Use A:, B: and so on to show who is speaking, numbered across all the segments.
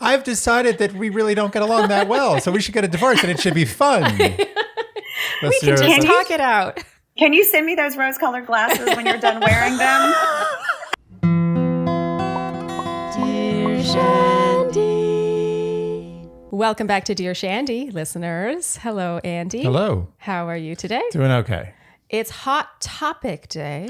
A: I've decided that we really don't get along that well, so we should get a divorce and it should be fun.
B: We can just talk it out.
C: Can you send me those rose-colored glasses when you're done wearing them?
B: Dear Shandy. Welcome back to Dear Shandy, listeners. Hello, Andy.
A: Hello.
B: How are you today?
A: Doing okay.
B: It's Hot Topic Day.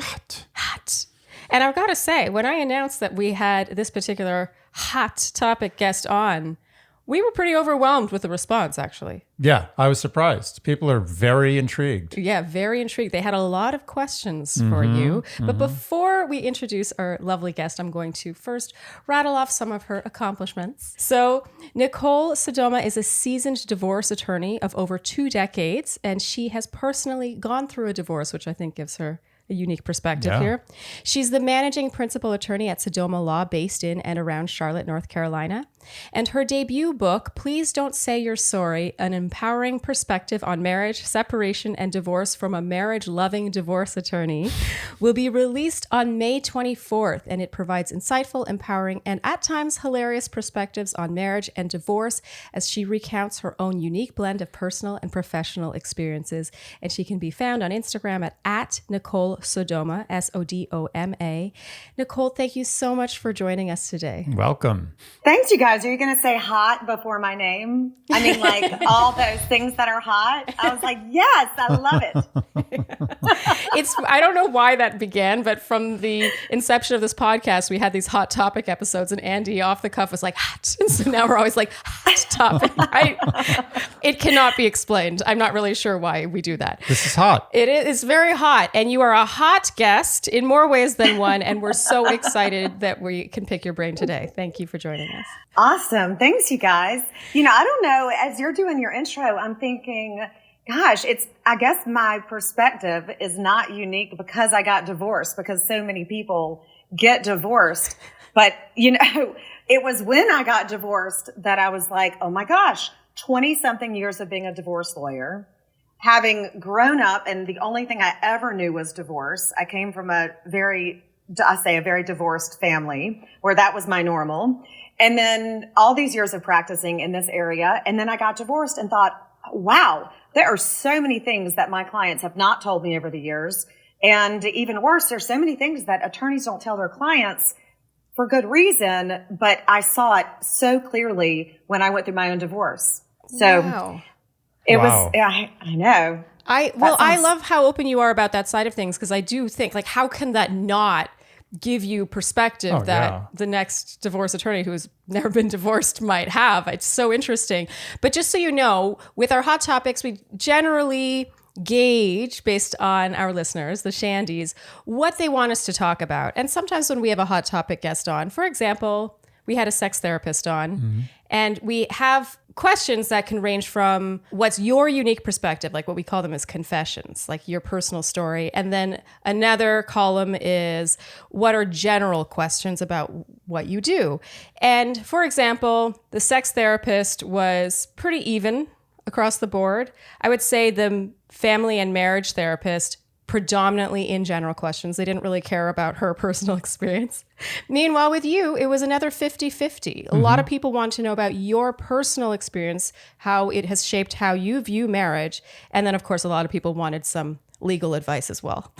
A: Hot.
B: And I've got to say, when I announced that we had this particular hot topic guest on, we were pretty overwhelmed with the response, actually.
A: Yeah, I was surprised. People are very intrigued.
B: Yeah, very intrigued. They had a lot of questions for you. But before we introduce our lovely guest, I'm going to first rattle off some of her accomplishments. So Nicole Sodoma is a seasoned divorce attorney of over 2 decades, and she has personally gone through a divorce, which I think gives her a unique perspective here. She's the managing principal attorney at Sodoma Law, based in and around Charlotte, North Carolina. And her debut book, Please Don't Say You're Sorry, An Empowering Perspective on Marriage, Separation, and Divorce from a Marriage-Loving Divorce Attorney, will be released on May 24th. And it provides insightful, empowering, and at times hilarious perspectives on marriage and divorce as she recounts her own unique blend of personal and professional experiences. And she can be found on Instagram at Nicole Sodoma, Sodoma. Nicole, thank you so much for joining us today.
A: Welcome.
C: Thanks, you guys. Are you going to say hot before my name? I mean, like all those things that are hot. I was like, yes, I love it.
B: I don't know why that began, but from the inception of this podcast, we had these hot topic episodes, and Andy off the cuff was like, hot. And so now we're always like, hot topic. It cannot be explained. I'm not really sure why we do that.
A: This is hot.
B: It is very hot. And you are a hot guest in more ways than one. And we're so excited that we can pick your brain today. Thank you for joining us.
C: Awesome. Thanks, you guys. You know, I don't know, as you're doing your intro, I'm thinking, gosh, I guess my perspective is not unique because I got divorced, because so many people get divorced. But, you know, it was when I got divorced that I was like, oh my gosh, 20-something years of being a divorce lawyer, having grown up, and the only thing I ever knew was divorce. I came from a very divorced family where that was my normal. And then all these years of practicing in this area. And then I got divorced and thought, wow, there are so many things that my clients have not told me over the years. And even worse, there's so many things that attorneys don't tell their clients for good reason. But I saw it so clearly when I went through my own divorce. So it was, I know.
B: I love how open you are about that side of things, because I do think, like, how can that not give you perspective the next divorce attorney who's never been divorced might have? It's so interesting. But just so you know, with our hot topics, we generally gauge, based on our listeners, the Shandies, what they want us to talk about. And sometimes when we have a hot topic guest on, for example, we had a sex therapist on, and we have questions that can range from what's your unique perspective, like what we call them as confessions, like your personal story. And then another column is what are general questions about what you do. And for example, the sex therapist was pretty even across the board. I would say the family and marriage therapist predominantly in general questions. They didn't really care about her personal experience. Meanwhile, with you, it was another 50-50. A lot of people want to know about your personal experience, how it has shaped how you view marriage. And then, of course, a lot of people wanted some legal advice as well.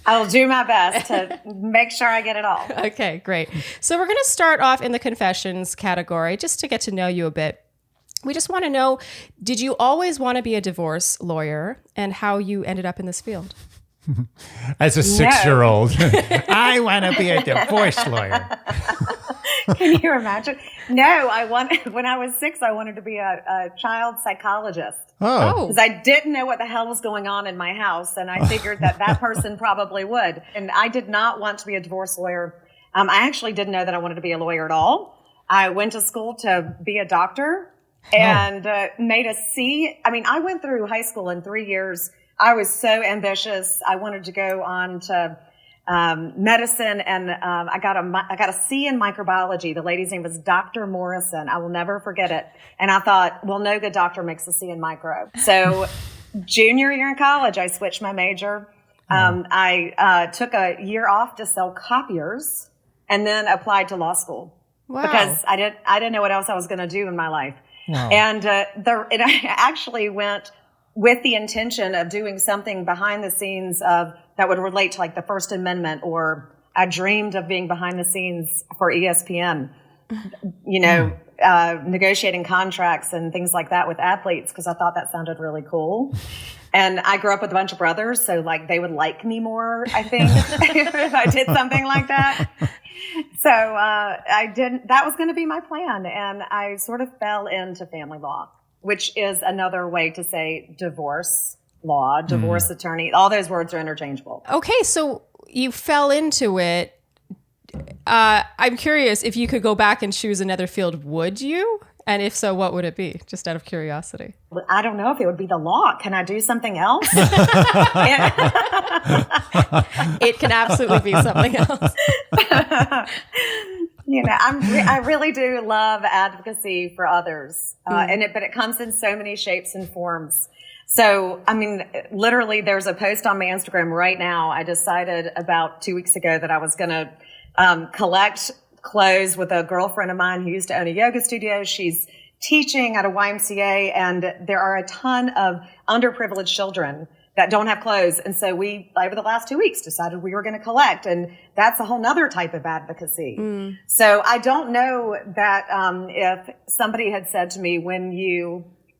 C: I'll do my best to make sure I get it all.
B: Okay, great. So we're going to start off in the confessions category, just to get to know you a bit. We just want to know, did you always want to be a divorce lawyer, and how you ended up in this field?
A: As a 6-year-old, I want to be a divorce lawyer.
C: Can you imagine? No, when I was 6, I wanted to be a child psychologist.
A: Oh.
C: Because I didn't know what the hell was going on in my house, and I figured that person probably would. And I did not want to be a divorce lawyer. I actually didn't know that I wanted to be a lawyer at all. I went to school to be a doctor. And made a C. I mean, I went through high school in 3 years. I was so ambitious. I wanted to go on to medicine, and I got a C in microbiology. The lady's name was Dr. Morrison. I will never forget it. And I thought, well, no good doctor makes a C in micro. So junior year in college, I switched my major. I took a year off to sell copiers, and then applied to law school.
B: Wow.
C: Because I didn't know what else I was going to do in my life.
A: Wow.
C: And I actually went with the intention of doing something behind the scenes that would relate to like the First Amendment, or I dreamed of being behind the scenes for ESPN, negotiating contracts and things like that with athletes, because I thought that sounded really cool. And I grew up with a bunch of brothers, so like they would like me more, I think, if I did something like that. So that was going to be my plan. And I sort of fell into family law, which is another way to say divorce law, divorce attorney. All those words are interchangeable.
B: Okay, so you fell into it. I'm curious, if you could go back and choose another field, would you? And if so, what would it be? Just out of curiosity.
C: I don't know if it would be the law. Can I do something else?
B: It can absolutely be something else.
C: I really do love advocacy for others, but it comes in so many shapes and forms. So, I mean, literally, there's a post on my Instagram right now. I decided about 2 weeks ago that I was going to collect clothes with a girlfriend of mine who used to own a yoga studio. She's teaching at a YMCA, and there are a ton of underprivileged children that don't have clothes. And so we, over the last 2 weeks, decided we were going to collect. And that's a whole nother type of advocacy. So I don't know that if somebody had said to me,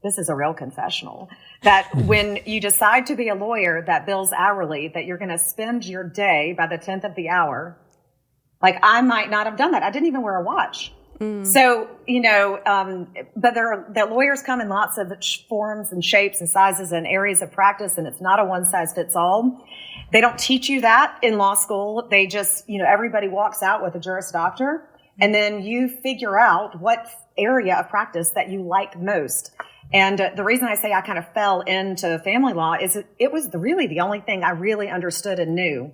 C: this is a real confessional, that when you decide to be a lawyer that bills hourly, that you're going to spend your day by the 10th of the hour. Like, I might not have done that. I didn't even wear a watch. So, but the lawyers come in lots of forms and shapes and sizes and areas of practice, and it's not a one size fits all. They don't teach you that in law school. They just, everybody walks out with a Juris Doctor, and then you figure out what area of practice that you like most. And the reason I say I kind of fell into family law is it was really the only thing I really understood and knew.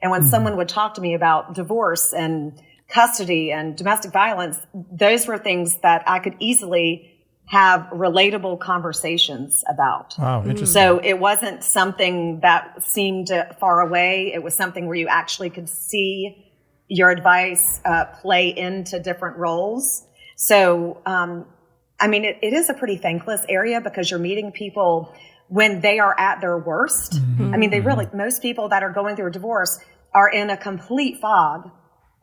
C: And when someone would talk to me about divorce and custody and domestic violence, those were things that I could easily have relatable conversations about.
A: Wow, interesting.
C: So it wasn't something that seemed far away. It was something where you actually could see your advice play into different roles. So, it is a pretty thankless area because you're meeting people when they are at their worst. Most people that are going through a divorce are in a complete fog,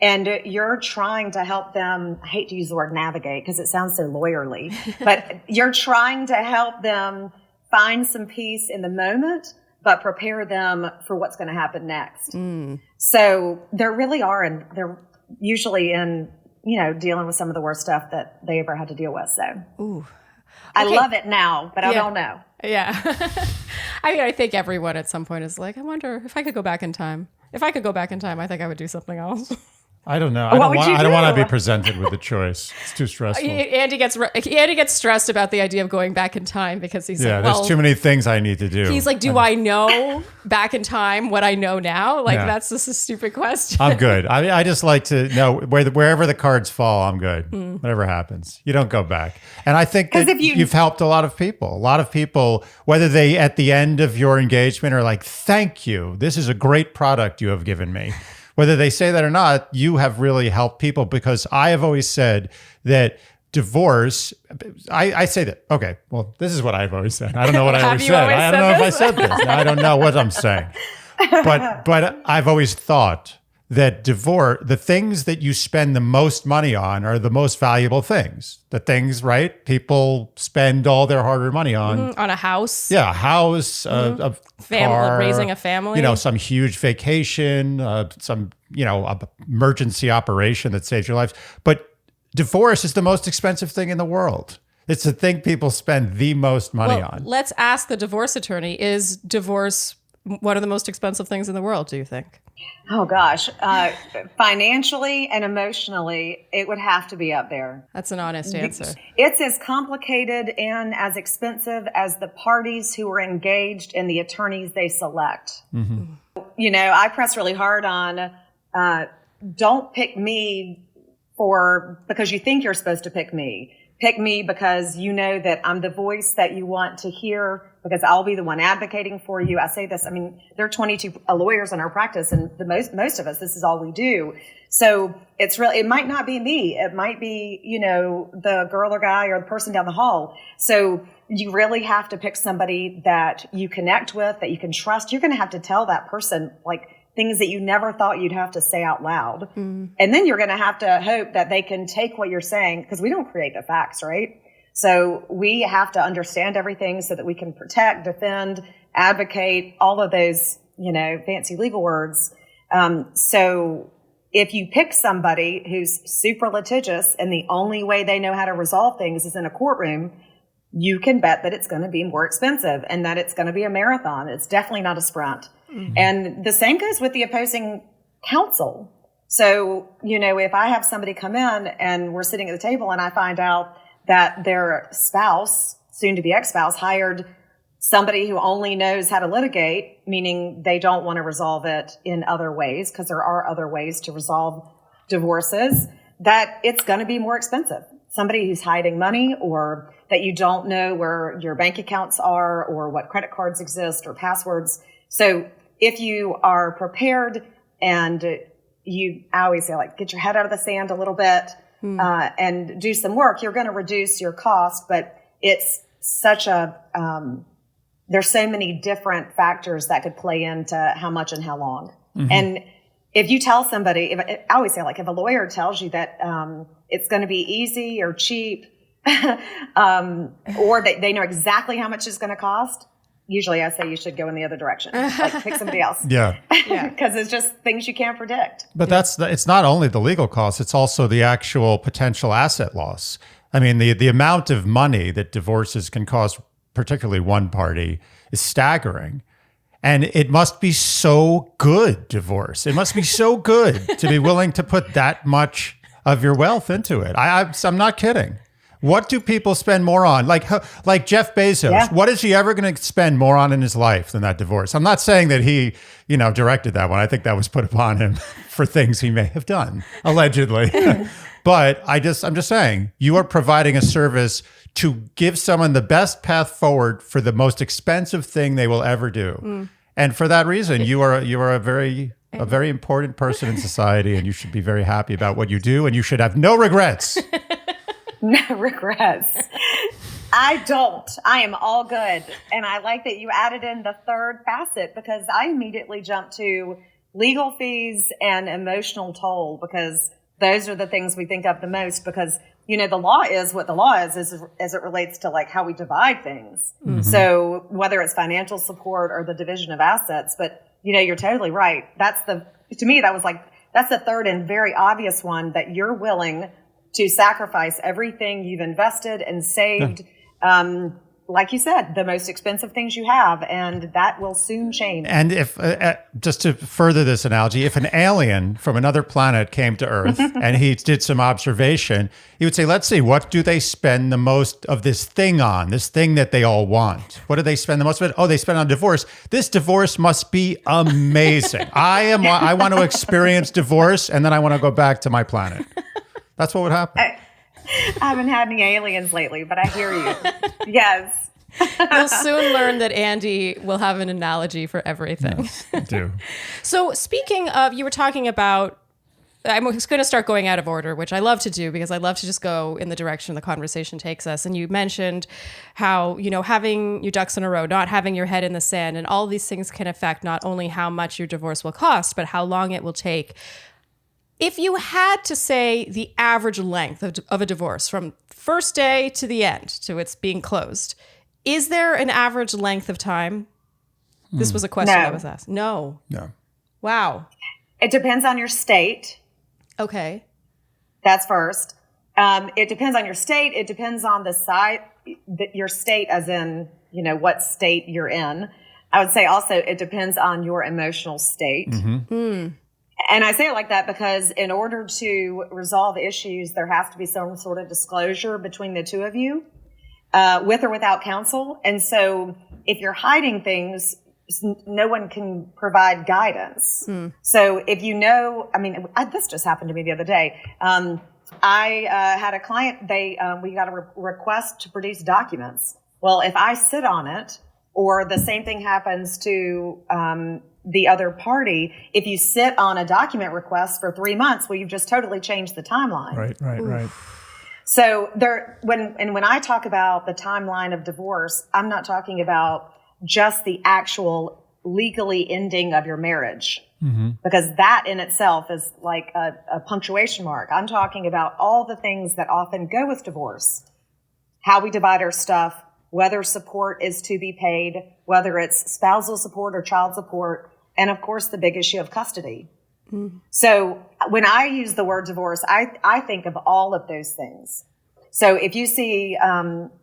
C: and you're trying to help them. I hate to use the word navigate because it sounds so lawyerly, but you're trying to help them find some peace in the moment, but prepare them for what's going to happen next. So there really are, and they're usually in, dealing with some of the worst stuff that they ever had to deal with. So
B: Ooh.
C: I love it now, but I don't know.
B: Yeah. I think everyone at some point is like, I wonder if I could go back in time. If I could go back in time, I think I would do something else.
A: I don't know. I don't want to be presented with a choice. It's too stressful.
B: Andy gets stressed about the idea of going back in time because he's like,
A: there's too many things I need to do.
B: He's like, do I know back in time what I know now? Like, that's just a stupid question.
A: I'm good. I just like to know wherever the cards fall, I'm good. Whatever happens. You don't go back. And I think that you've helped a lot of people. A lot of people, whether they at the end of your engagement are like, thank you. This is a great product you have given me. Whether they say that or not, you have really helped people, because I have always said that divorce, I say that, okay, well, this is what I've always said. I don't know what I always said. I don't know if I said this. I don't know what I'm saying. But I've always thought that divorce, the things that you spend the most money on are the most valuable things. The things, right? People spend all their hard-earned money on.
B: On a house.
A: Yeah, a house, a car,
B: raising a family.
A: Some huge vacation, some, emergency operation that saves your life. But divorce is the most expensive thing in the world. It's the thing people spend the most money on.
B: Let's ask the divorce attorney, is divorce one of the most expensive things in the world, do you think?
C: Oh, gosh. Financially and emotionally, it would have to be up there.
B: That's an honest answer.
C: It's as complicated and as expensive as the parties who are engaged and the attorneys they select. I press really hard on don't pick me because you think you're supposed to pick me. Pick me because you know that I'm the voice that you want to hear because I'll be the one advocating for you. I say this, I mean, there are 22 lawyers in our practice, and most of us, this is all we do. So it's really, it might not be me. It might be, the girl or guy or the person down the hall. So you really have to pick somebody that you connect with, that you can trust. You're going to have to tell that person like things that you never thought you'd have to say out loud. And then you're going to have to hope that they can take what you're saying, because we don't create the facts, right? So we have to understand everything so that we can protect, defend, advocate, all of those, fancy legal words. So if you pick somebody who's super litigious and the only way they know how to resolve things is in a courtroom, you can bet that it's going to be more expensive and that it's going to be a marathon. It's definitely not a sprint. And the same goes with the opposing counsel. So, if I have somebody come in and we're sitting at the table and I find out that their spouse, soon to be ex-spouse, hired somebody who only knows how to litigate, meaning they don't want to resolve it in other ways, because there are other ways to resolve divorces, that it's going to be more expensive. Somebody who's hiding money, or that you don't know where your bank accounts are or what credit cards exist or passwords. So if you are prepared and I always say, like, get your head out of the sand a little bit and do some work, you're going to reduce your cost, but it's such there's so many different factors that could play into how much and how long. And if you tell somebody, I always say, like, if a lawyer tells you that it's going to be easy or cheap, or they know exactly how much it's going to cost, usually I say you should go in the other direction. Like, pick somebody else.
A: Yeah.
C: Because it's just things you can't predict.
A: But it's not only the legal costs, it's also the actual potential asset loss. I mean, the amount of money that divorces can cost, particularly one party, is staggering. And it must be so good, divorce. It must be so good to be willing to put that much of your wealth into it. I'm not kidding. What do people spend more on? Like Jeff Bezos, what is he ever going to spend more on in his life than that divorce? I'm not saying that he, directed that one. I think that was put upon him for things he may have done, allegedly. But I'm just saying, you are providing a service to give someone the best path forward for the most expensive thing they will ever do. And for that reason, you are a very important person in society, and you should be very happy about what you do, and you should have no regrets.
C: No regrets. I don't. I am all good. And I like that you added in the third facet, because I immediately jumped to legal fees and emotional toll, because those are the things we think of the most, because, the law is what the law is as it relates to, like, how we divide things. So whether it's financial support or the division of assets, but, you're totally right. To me, that's the third and very obvious one, that you're willing to sacrifice everything you've invested and saved. Like you said, the most expensive things you have, and that will soon change. And
A: if, just to further this analogy, if an alien from another planet came to Earth and he did some observation, he would say, let's see, what do they spend the most of this thing on, this thing that they all want? What do they spend the most of it? Oh, they spend on divorce. This divorce must be amazing. I want to experience divorce, and then I want to go back to my planet. That's what would happen.
C: I haven't had any aliens lately, but I hear you. Yes.
B: You'll soon learn that Andy will have an analogy for everything.
A: Yes, I do.
B: So speaking of, you were talking about, I'm going to start going out of order, which I love to do because I love to just go in the direction the conversation takes us. And you mentioned how, having your ducks in a row, not having your head in the sand, and all these things can affect not only how much your divorce will cost, but how long it will take. If you had to say the average length of a divorce from first day to the end, to its being closed, is there an average length of time? This was a question I was asked. No. Wow.
C: It depends on your state.
B: Okay.
C: That's first. It depends on your state. It depends on the site, your state as in, what state you're in. I would say also it depends on your emotional state. And I say it like that because in order to resolve issues, there has to be some sort of disclosure between the two of you, with or without counsel. And so if you're hiding things, no one can provide guidance. So if this just happened to me the other day. I had a client, we got a request to produce documents. Well, if I sit on it or the same thing happens to the other party. If you sit on a document request for 3 months, well, you've just totally changed the timeline.
A: Right.
C: So when I talk about the timeline of divorce, I'm not talking about just the actual legally ending of your marriage, because that in itself is like a punctuation mark. I'm talking about all the things that often go with divorce, how we divide our stuff, whether support is to be paid, whether it's spousal support or child support, and of course the big issue of custody. So when I use the word divorce, I think of all of those things. So if you see,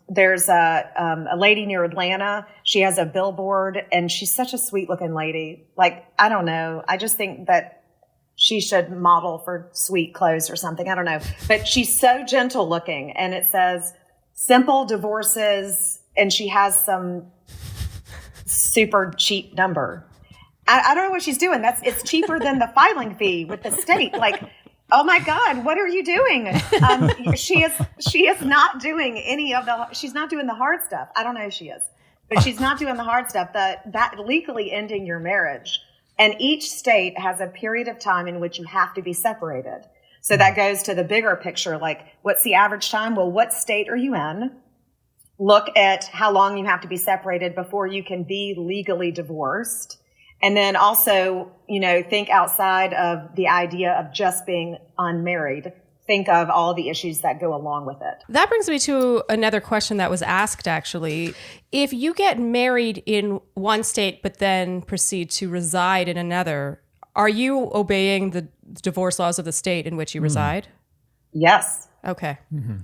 C: there's a lady near Atlanta, she has a billboard and she's such a sweet looking lady. Like, I don't know. I just think that she should model for sweet clothes or something. I don't know, but she's so gentle looking, and it says simple divorces, and she has some super cheap number. I don't know what she's doing. It's cheaper than the filing fee with the state. Like, oh my God, what are you doing? She is not doing she's not doing the hard stuff. I don't know if she is, but she's not doing the hard stuff, that legally ending your marriage. And each state has a period of time in which you have to be separated. So that goes to the bigger picture. Like, what's the average time? Well, what state are you in? Look at how long you have to be separated before you can be legally divorced. And then also, think outside of the idea of just being unmarried. Think of all the issues that go along with it.
B: That brings me to another question that was asked, actually. If you get married in one state but then proceed to reside in another, are you obeying the divorce laws of the state in which you reside?
C: Yes.
B: Okay.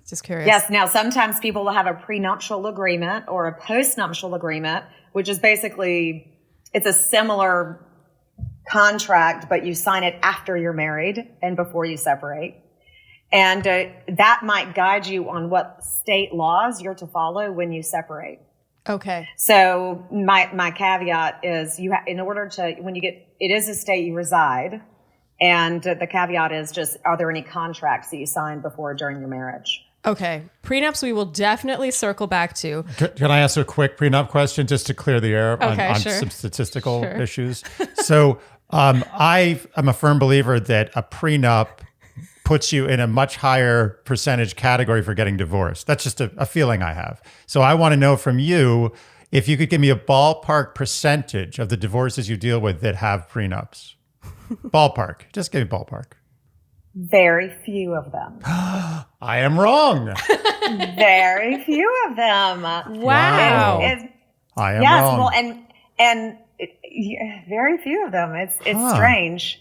B: Just curious.
C: Yes. Now, sometimes people will have a prenuptial agreement or a postnuptial agreement, which is basically... it's a similar contract, but you sign it after you're married and before you separate. And that might guide you on what state laws you're to follow when you separate.
B: Okay.
C: So my caveat is in order to, when you get, it is a state you reside. And the caveat is just, are there any contracts that you signed before or during your marriage?
B: Okay. Prenups we will definitely circle back to.
A: Can I ask a quick prenup question just to clear the air on some statistical issues? So I'm a firm believer that a prenup puts you in a much higher percentage category for getting divorced. That's just a feeling I have. So I want to know from you if you could give me a ballpark percentage of the divorces you deal with that have prenups. Ballpark. Just give me ballpark.
C: Very few of them.
A: I am wrong.
C: Very few of them.
B: Wow.
A: I am wrong.
C: Well, and very few of them. It's strange.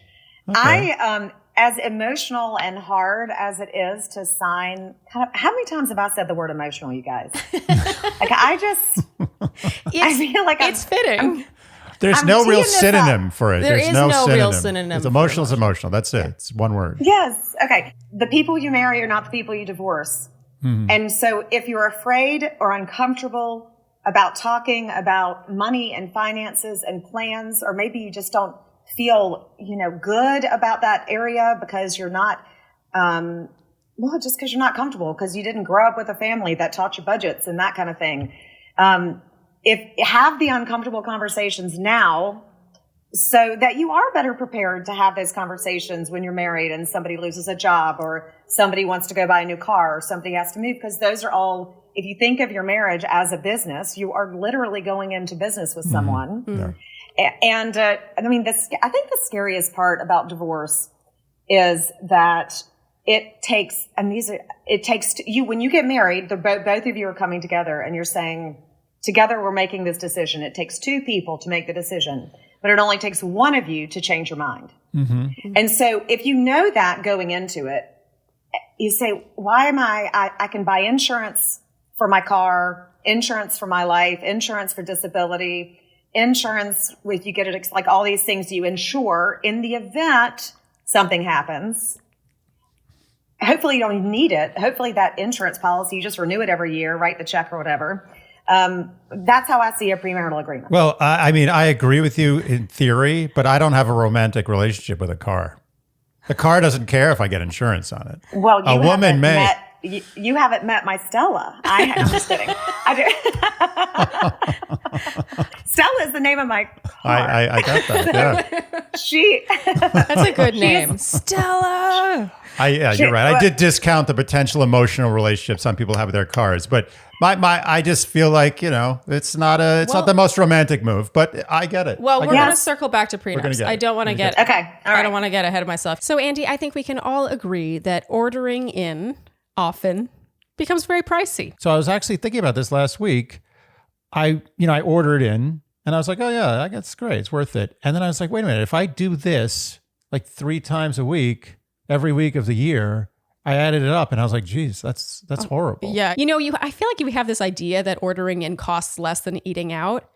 C: Okay. As emotional and hard as it is to sign, how many times have I said the word emotional, you guys? I feel like
B: it's fitting.
A: There's no real synonym for it.
B: There's no real synonym.
A: It's emotional is emotional. That's it. It's one word.
C: Yes. Okay. The people you marry are not the people you divorce. And so if you're afraid or uncomfortable about talking about money and finances and plans, or maybe you just don't feel, good about that area because you're not, just because you're not comfortable, because you didn't grow up with a family that taught you budgets and that kind of thing. Have the uncomfortable conversations now so that you are better prepared to have those conversations when you're married and somebody loses a job or somebody wants to go buy a new car or somebody has to move, because those are all, if you think of your marriage as a business, you are literally going into business with someone. Yeah. And I think the scariest part about divorce is that it takes you, when you get married, both of you are coming together and you're saying, together we're making this decision. It takes two people to make the decision, but it only takes one of you to change your mind. And so if you know that going into it, you say, why am I can buy insurance for my car, insurance for my life, insurance for disability, insurance if you get it, like all these things you insure in the event something happens. Hopefully you don't even need it. Hopefully that insurance policy, you just renew it every year, write the check or whatever. That's how I see a premarital agreement.
A: Well, I agree with you in theory, but I don't have a romantic relationship with a car. The car doesn't care if I get insurance on it.
C: Well, a woman may. you haven't met my Stella. I'm just kidding. I do. Stella is the name of my car.
A: I got that. Yeah.
B: That's a good name. Stella.
A: You're right. I did discount the potential emotional relationship some people have with their cars, but I just feel like, it's not the most romantic move, but I get it.
B: Well, we're going to circle back to prenups. I don't want to get
C: okay. All right.
B: I don't want to get ahead of myself. So, Andy, I think we can all agree that ordering in often becomes very pricey.
A: So I was actually thinking about this last week. I ordered in and I was like, oh yeah, that's great. It's worth it. And then I was like, wait a minute, if I do this like 3 times a week, every week of the year, I added it up and I was like, geez, that's horrible.
B: Yeah. I feel like you have this idea that ordering in costs less than eating out,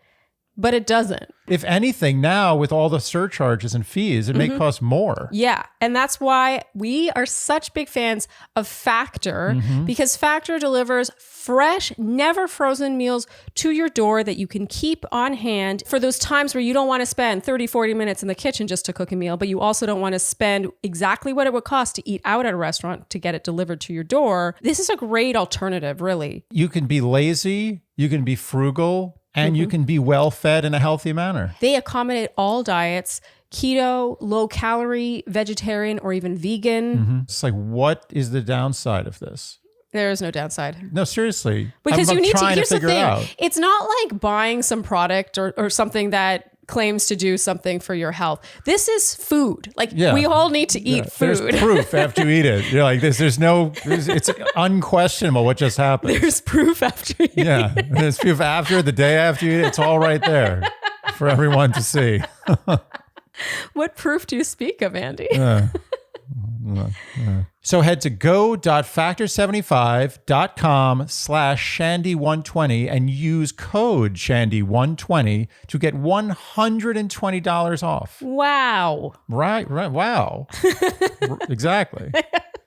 B: but it doesn't.
A: If anything, now with all the surcharges and fees, it may cost more.
B: Yeah. And that's why we are such big fans of Factor, because Factor delivers fresh, never frozen meals to your door that you can keep on hand for those times where you don't want to spend 30, 40 minutes in the kitchen just to cook a meal, but you also don't want to spend exactly what it would cost to eat out at a restaurant to get it delivered to your door. This is a great alternative, really.
A: You can be lazy, you can be frugal, and you can be well-fed in a healthy manner.
B: They accommodate all diets, keto, low-calorie, vegetarian, or even vegan.
A: It's like, what is the downside of this?
B: There is no downside.
A: No, seriously.
B: Because you need to, here's the thing.
A: Out.
B: It's not like buying some product or something that claims to do something for your health. This is food. We all need to eat food.
A: There's proof after you eat it. You're like, it's unquestionable what just happened.
B: There's proof after you eat it.
A: There's proof after, the day after you eat it. It's all right there for everyone to see.
B: What proof do you speak of, Andy?
A: So head to go.factor75.com/Shandy120 and use code Shandy120 to get $120 off.
B: Wow.
A: Right. Wow. Exactly.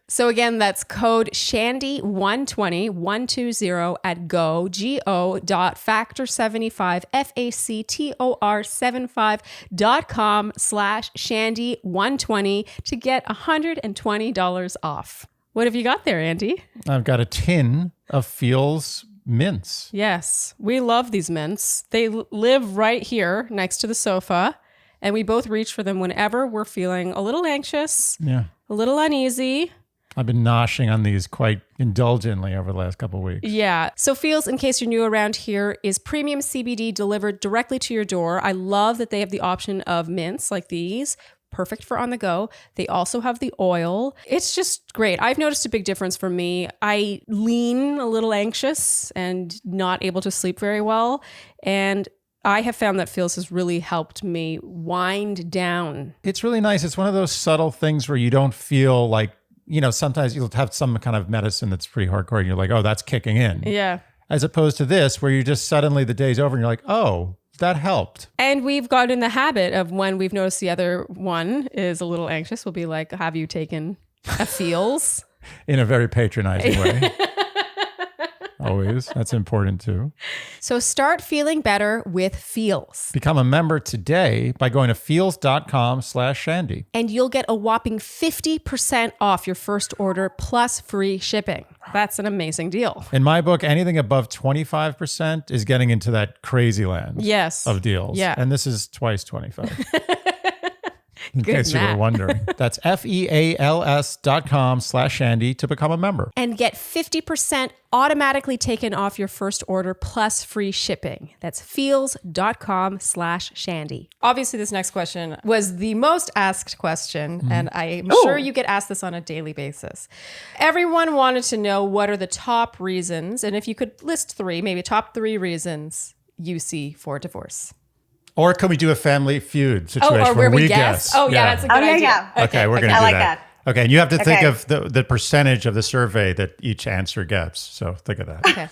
B: So again, that's code Shandy120, 120 at go.factor75, FACTOR75.com/Shandy120 to get $120 off. What have you got there, Andy?
A: I've got a tin of Feels mints.
B: Yes, we love these mints. They live right here next to the sofa, and we both reach for them whenever we're feeling a little anxious, a little uneasy.
A: I've been noshing on these quite indulgently over the last couple of weeks.
B: Yeah. So Feels, in case you're new around here, is premium CBD delivered directly to your door. I love that they have the option of mints like these. Perfect for on the go. They also have the oil. It's just great. I've noticed a big difference for me. I lean a little anxious and not able to sleep very well. And I have found that Feels has really helped me wind down.
A: It's really nice. It's one of those subtle things where you don't feel like, sometimes you'll have some kind of medicine that's pretty hardcore and you're like, oh, that's kicking in.
B: Yeah.
A: As opposed to this, where you just suddenly the day's over and you're like, oh, that helped.
B: And we've got in the habit of when we've noticed the other one is a little anxious, we'll be like, have you taken a Feels?
A: In a very patronizing way. Always. That's important too.
B: So start feeling better with Feels.
A: Become a member today by going to feels.com/Shandy.
B: And you'll get a whopping 50% off your first order plus free shipping. That's an amazing deal.
A: In my book, anything above 25% is getting into that crazy land of deals.
B: Yeah.
A: And this is twice 25. In
B: Good
A: case you were wondering. That's FEALS.com/Shandy to become a member.
B: And get 50% automatically taken off your first order plus free shipping. That's feels.com/Shandy. Obviously, this next question was the most asked question, and I'm sure you get asked this on a daily basis. Everyone wanted to know what are the top reasons, and if you could list 3, maybe top 3 reasons you see for divorce.
A: Or can we do a family feud situation
B: or where we guess? Oh, yeah, that's a good idea.
C: Yeah.
A: Okay, we're going to do
C: like
A: that. Okay, and you have to think of the percentage of the survey that each answer gets. So think of that.
B: Okay.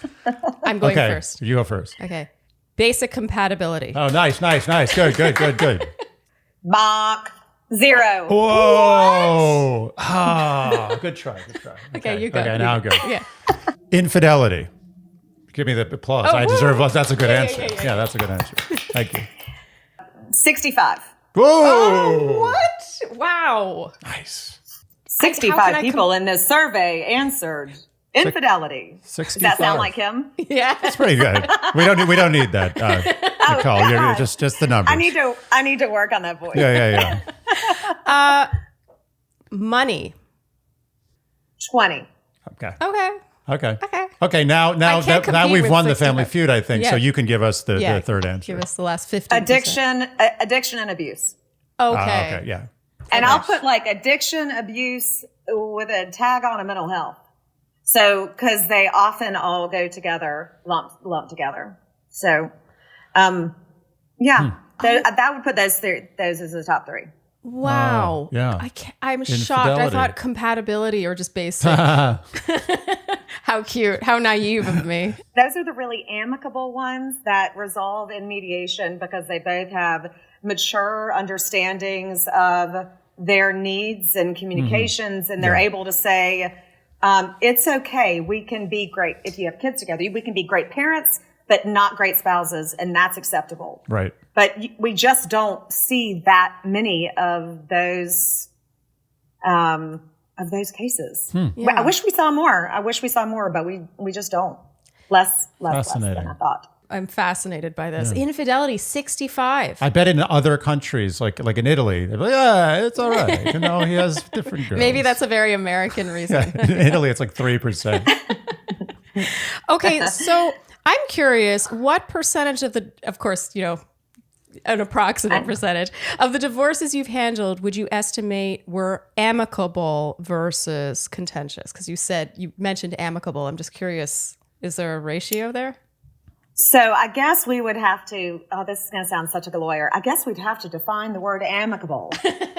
B: I'm going first.
A: You go first.
B: Okay. Basic compatibility.
A: Oh, nice. Good.
C: Bach. 0.
A: Whoa. Good try.
B: Okay, you go.
A: Okay, now go.
B: Yeah.
A: Infidelity. Give me the applause. I deserve. That's a good answer.
B: Yeah.
A: That's a good answer. Thank you.
C: 65.
A: Whoa!
B: Oh, what? Wow.
A: Nice.
C: 65 people in this survey answered Infidelity.
A: 65.
C: Does that sound like him?
B: Yeah.
A: That's pretty good. We don't need that, Nicole. You're just the numbers.
C: I need to work on that voice.
A: Yeah.
B: Money.
C: 20.
A: Okay. Now we've won the Family Feud, I think.
B: Yeah.
A: So you can give us the third answer.
B: Give us the last 50.
C: Addiction and abuse.
B: Okay.
A: Yeah.
C: And I'll put like addiction, abuse with a tag on a mental health. So, because they often all go together, lumped together. So, that would put those as the top three.
B: Wow.
A: Yeah.
B: I'm shocked. I thought compatibility or just basic. How cute. How naive of me.
C: Those are the really amicable ones that resolve in mediation because they both have mature understandings of their needs and communications, and they're able to say, it's okay. We can be great. If you have kids together, we can be great parents, but not great spouses, and that's acceptable.
A: Right.
C: But we just don't see that many of those cases.
B: Yeah.
C: I wish we saw more, but we just don't. Less than I thought.
B: I'm fascinated by this. Yeah. Infidelity, 65.
A: I bet in other countries, like in Italy, they're like, it's all right. He has different girls.
B: Maybe that's a very American reason.
A: Yeah, in Italy, it's like 3%.
B: Okay, so I'm curious, what percentage of course, an approximate percentage of the divorces you've handled would you estimate were amicable versus contentious? Because you mentioned amicable. I'm just curious, is there a ratio there?
C: So I guess we would have to, this is going to sound such like a lawyer. I guess we'd have to define the word amicable.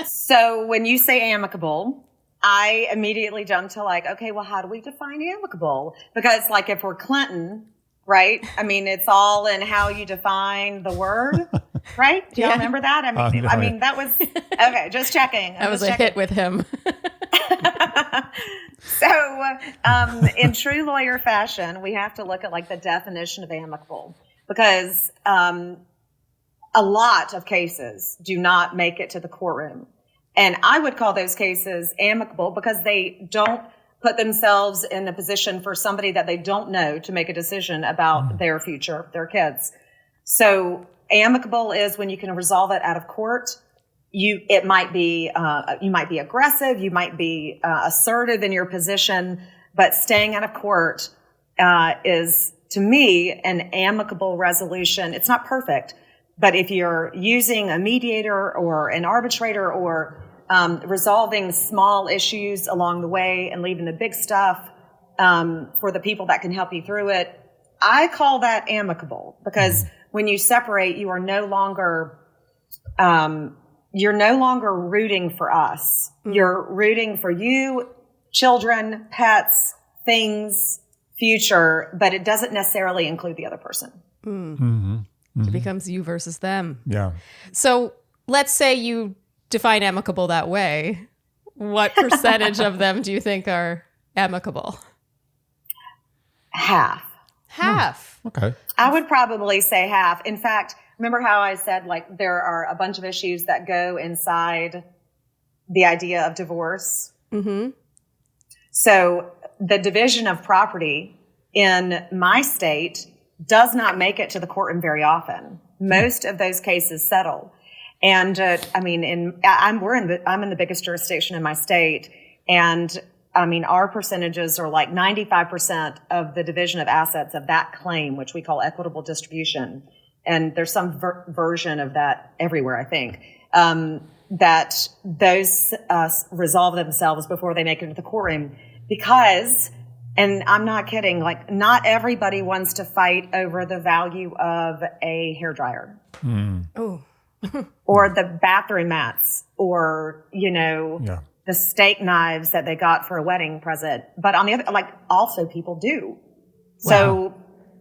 C: So when you say amicable, I immediately jump to okay, well, how do we define amicable? Because if we're Clinton, right? I mean, it's all in how you define the word, right? Do y'all remember that? I mean, that was, okay, just checking.
B: That was a hit with him.
C: So, in true lawyer fashion, we have to look at the definition of amicable because a lot of cases do not make it to the courtroom. And I would call those cases amicable because they don't put themselves in a position for somebody that they don't know to make a decision about their future, their kids. So amicable is when you can resolve it out of court. You might be aggressive, you might be assertive in your position, but staying out of court is, to me, an amicable resolution. It's not perfect, but if you're using a mediator or an arbitrator or resolving small issues along the way and leaving the big stuff for the people that can help you through it, I call that amicable because when you separate, you are no longer rooting for us. You're rooting for you, children, pets, things, future, but it doesn't necessarily include the other person.
B: It becomes you versus them.
A: Yeah.
B: So let's say you define amicable that way. What percentage of them do you think are amicable?
C: Half.
A: Okay.
C: I would probably say half. In fact, remember how I said there are a bunch of issues that go inside the idea of divorce? Mm-hmm. So the division of property in my state does not make it to the courtroom very often. Most of those cases settle. And I'm in the biggest jurisdiction in my state, and our percentages are 95% of the division of assets of that claim, which we call equitable distribution. And there's some version of that everywhere, I think, that those resolve themselves before they make it to the courtroom because, and I'm not kidding, not everybody wants to fight over the value of a hairdryer.
B: Oh.
C: Or the bathroom mats, or, the steak knives that they got for a wedding present. But on the other, also people do. Wow. So,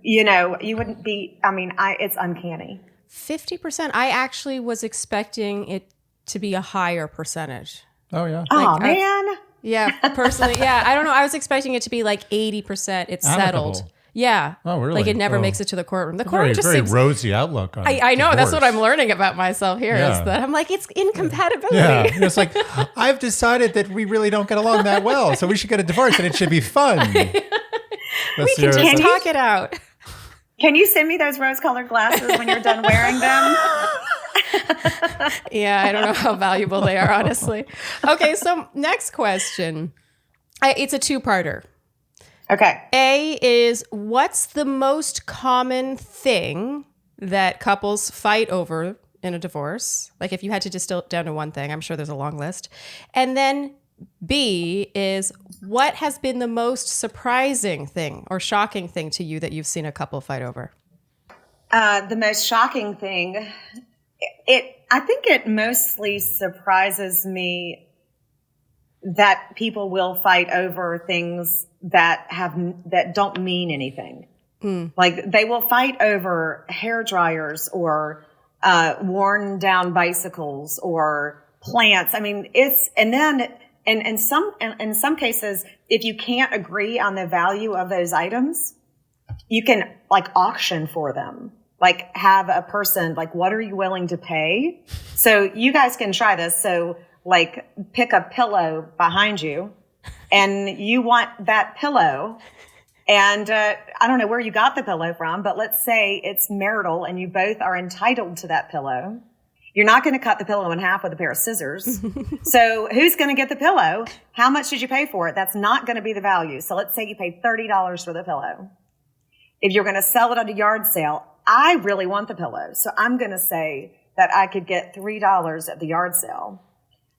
C: you wouldn't be, it's uncanny.
B: 50%. I actually was expecting it to be a higher percentage.
A: Oh, yeah.
C: Man.
B: Yeah, personally. Yeah, I don't know. I was expecting it to be 80%. It's
A: amicable.
B: Settled. Yeah.
A: Oh, really?
B: It never makes it to the courtroom. The courtroom just
A: very
B: seems
A: rosy outlook on
B: I know.
A: divorce.
B: That's what I'm learning about myself here is that I'm it's incompatibility.
A: Yeah. It's I've decided that we really don't get along that well, so we should get a divorce and it should be fun.
B: We can just talk it out.
C: Can you send me those rose-colored glasses when you're done wearing them?
B: Yeah, I don't know how valuable they are, honestly. Okay, so next question. It's a two-parter.
C: Okay.
B: A is, what's the most common thing that couples fight over in a divorce? Like if you had to distill it down to one thing, I'm sure there's a long list. And then B is, what has been the most surprising thing or shocking thing to you that you've seen a couple fight over?
C: The most shocking thing, I think it mostly surprises me that people will fight over things that don't mean anything. Like they will fight over hair dryers or worn down bicycles or plants. I mean, in some cases, if you can't agree on the value of those items, you can like auction for them. Like have a person, like, what are you willing to pay? So you guys can try this. So like pick a pillow behind you and you want that pillow. And I don't know where you got the pillow from, but let's say it's marital and you both are entitled to that pillow. You're not going to cut the pillow in half with a pair of scissors. So who's going to get the pillow? How much did you pay for it? That's not going to be the value. So let's say you paid $30 for the pillow. If you're going to sell it at a yard sale, I really want the pillow. So I'm going to say that I could get $3 at the yard sale.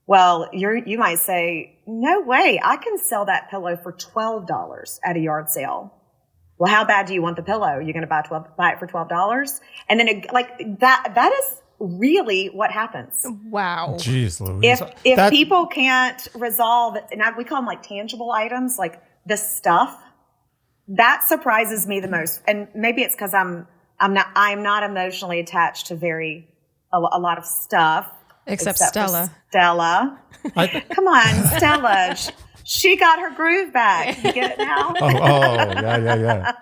C: Well, you might say, no way, I can sell that pillow for $12 at a yard sale. Well, how bad do you want the pillow? You're going to buy it for $12? And then that is really what happens.
B: Wow.
A: Jeez, Louise.
C: If people can't resolve, and we call them like tangible items, like the stuff, that surprises me the most. And maybe it's because I'm not emotionally attached to a lot of stuff.
B: Except Stella.
C: Stella. Come on, Stella. She got her groove back. You get it now?
A: Yeah.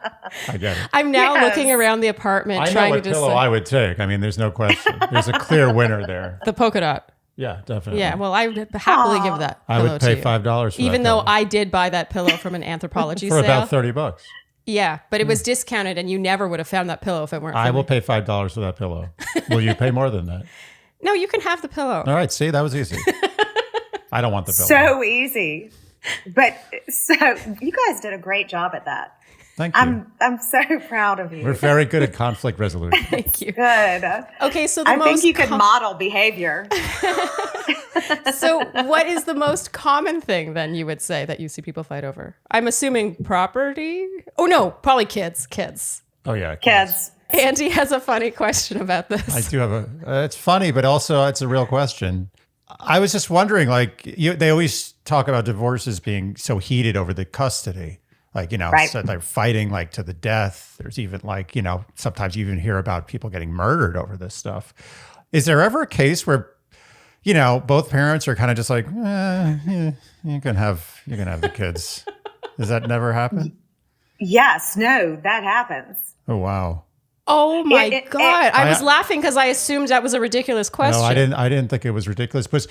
A: I get it.
B: I'm now looking around the apartment
A: I
B: trying
A: know
B: to
A: what
B: decide.
A: pillow I would take. I mean, there's no question. There's a clear winner there.
B: The polka dot.
A: Yeah, definitely.
B: Yeah, well, I would happily give that pillow
A: I would pay
B: to you.
A: $5 for
B: Even
A: that
B: though
A: pillow.
B: I did buy that pillow from an Anthropology
A: for
B: sale.
A: about $30.
B: Yeah, but it was discounted and you never would have found that pillow if it weren't for
A: I will
B: me.
A: pay $5 for that pillow. Will you pay more than that?
B: No, you can have the pillow.
A: All right, see, that was easy. I don't want the pillow.
C: So easy. But so you guys did a great job at that.
A: Thank you.
C: I'm so proud of you.
A: We're very good at conflict resolution.
B: Thank you.
C: Good.
B: Okay, so
C: I think you could model behavior.
B: So what is the most common thing then you would say that you see people fight over? I'm assuming property. Oh no, probably kids.
A: Oh yeah,
C: Kids.
B: Andy has a funny question about this.
A: I do have it's funny, but also it's a real question. I was just wondering, like, they always talk about divorces being so heated over the custody. Like,
C: right.
A: So they're fighting like to the death. There's even like, sometimes you even hear about people getting murdered over this stuff. Is there ever a case where, both parents are kind of just like, you can have the kids? Does that never happen?
C: Yes. No, that happens.
A: Oh, wow.
B: Oh my God. I was laughing because I assumed that was a ridiculous question.
A: No, I didn't think it was ridiculous. But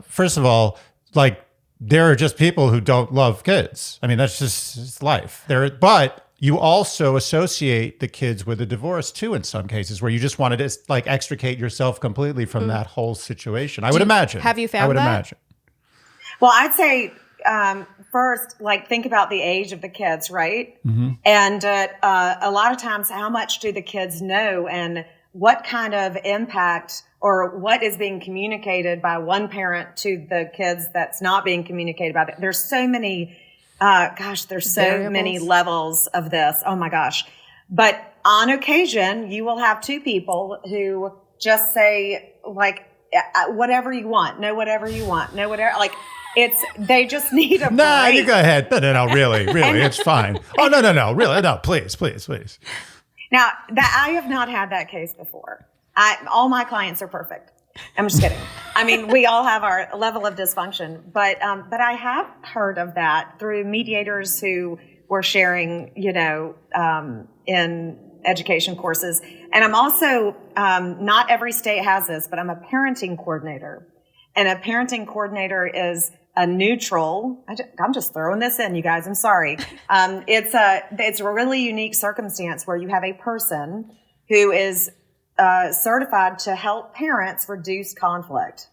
A: first of all, like, there are just people who don't love kids. I mean, that's just life. But you also associate the kids with a divorce too in some cases, where you just wanted to like extricate yourself completely from that whole situation. I would imagine.
B: Have you found that?
A: I would imagine.
C: Well, I'd say first, like, think about the age of the kids, right? Mm-hmm. And a lot of times, how much do the kids know, and what kind of impact or what is being communicated by one parent to the kids that's not being communicated by there's so many, many levels of this. Oh my gosh. But on occasion, you will have two people who just say, like, whatever you want, no, whatever you want, no, whatever, like, they just need a break.
A: Nah, you go ahead. No, really, it's fine. Oh, no, really, no, please.
C: Now, I have not had that case before. All my clients are perfect. I'm just kidding. I mean, we all have our level of dysfunction, but I have heard of that through mediators who were sharing, in education courses. And I'm also, not every state has this, but I'm a parenting coordinator. And a parenting coordinator is a neutral. I'm just throwing this in, you guys. I'm sorry. It's a really unique circumstance where you have a person who is certified to help parents reduce conflict.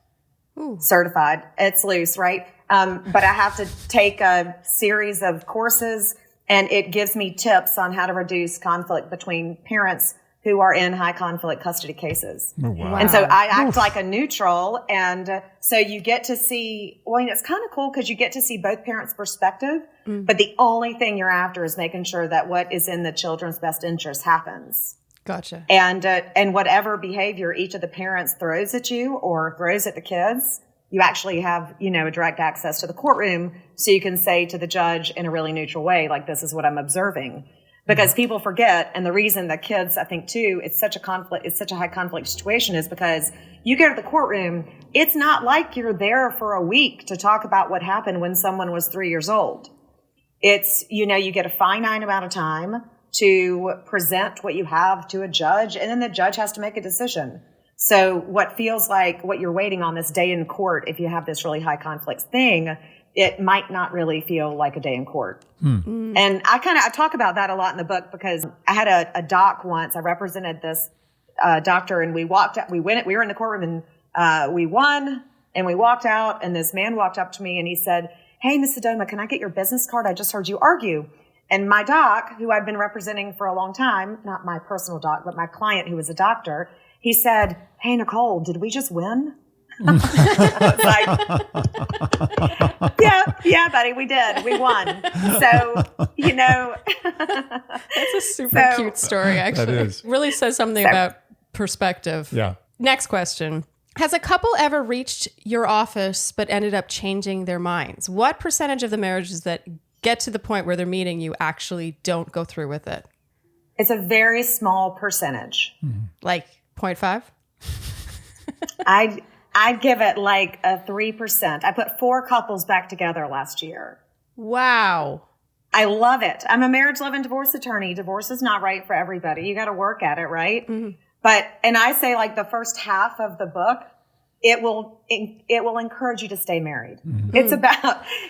C: Ooh. Certified. It's loose, right? But I have to take a series of courses, and it gives me tips on how to reduce conflict between parents who are in high conflict custody cases. Oh, wow. And so I act like a neutral. And so you get to see, it's kind of cool because you get to see both parents' perspective, but the only thing you're after is making sure that what is in the children's best interest happens.
B: Gotcha.
C: And whatever behavior each of the parents throws at you or throws at the kids, you actually have, a direct access to the courtroom so you can say to the judge in a really neutral way, like, this is what I'm observing. Because people forget, and the reason that kids, I think too, it's such a high conflict situation is because you go to the courtroom, it's not like you're there for a week to talk about what happened when someone was 3 years old. It's, you get a finite amount of time to present what you have to a judge, and then the judge has to make a decision. So what feels like what you're waiting on this day in court, if you have this really high conflict thing, it might not really feel like a day in court. And I talk about that a lot in the book because I had a doc once. I represented this doctor, and we were in the courtroom, and we won, and we walked out, and this man walked up to me and he said, "Hey, Miss Sodoma, can I get your business card? I just heard you argue." And my doc, who I'd been representing for a long time, not my personal doc, but my client who was a doctor, he said, "Hey, Nicole, did we just win?" I was like, yeah, buddy, we did. We won. So,
B: That's a super cute story, actually. That is. Really says something about perspective.
A: Yeah.
B: Next question. Has a couple ever reached your office but ended up changing their minds? What percentage of the marriages that get to the point where they're meeting you actually don't go through with it?
C: It's a very small percentage.
B: Like 0.5?
C: I'd give it like a 3%. I put 4 couples back together last year.
B: Wow.
C: I love it. I'm a marriage, love, and divorce attorney. Divorce is not right for everybody. You got to work at it, right? Mm-hmm. And I say like the first half of the book, it will encourage you to stay married. Mm-hmm.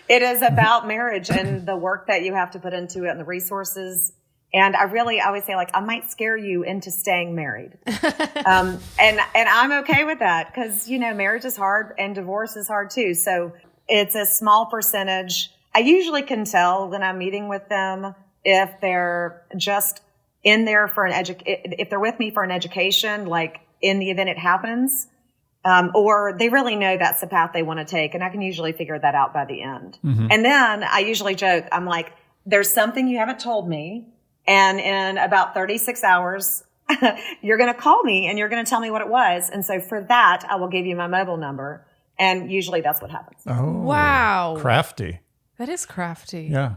C: It is about marriage and the work that you have to put into it and the resources. And I always say, like, I might scare you into staying married. And I'm okay with that because, marriage is hard and divorce is hard too. So it's a small percentage. I usually can tell when I'm meeting with them if they're just in there for if they're with me for an education, like in the event it happens, or they really know that's the path they want to take. And I can usually figure that out by the end. Mm-hmm. And then I usually joke, I'm like, there's something you haven't told me. And in about 36 hours, you're going to call me and you're going to tell me what it was. And so for that, I will give you my mobile number. And usually that's what happens.
A: Oh,
B: wow.
A: Crafty.
B: That is crafty.
A: Yeah.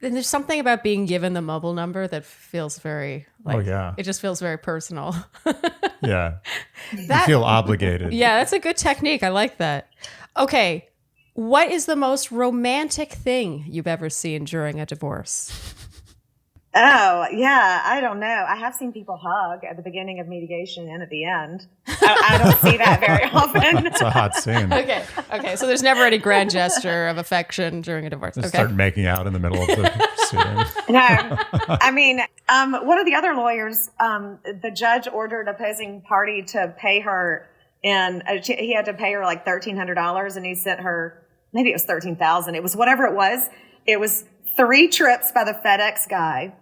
B: And there's something about being given the mobile number that feels very, it just feels very personal.
A: Yeah. You feel obligated.
B: Yeah, that's a good technique. I like that. Okay. What is the most romantic thing you've ever seen during a divorce?
C: Oh, yeah. I don't know. I have seen people hug at the beginning of mediation and at the end. I don't see that very often.
A: It's a hot scene.
B: Okay. So there's never any grand gesture of affection during a divorce.
A: Just start making out in the middle of the scene.
C: No. I mean, one of the other lawyers, the judge ordered opposing party to pay her he had to pay her like $1,300 and he sent her, maybe it was $13,000. It was whatever it was. It was 3 trips by the FedEx guy.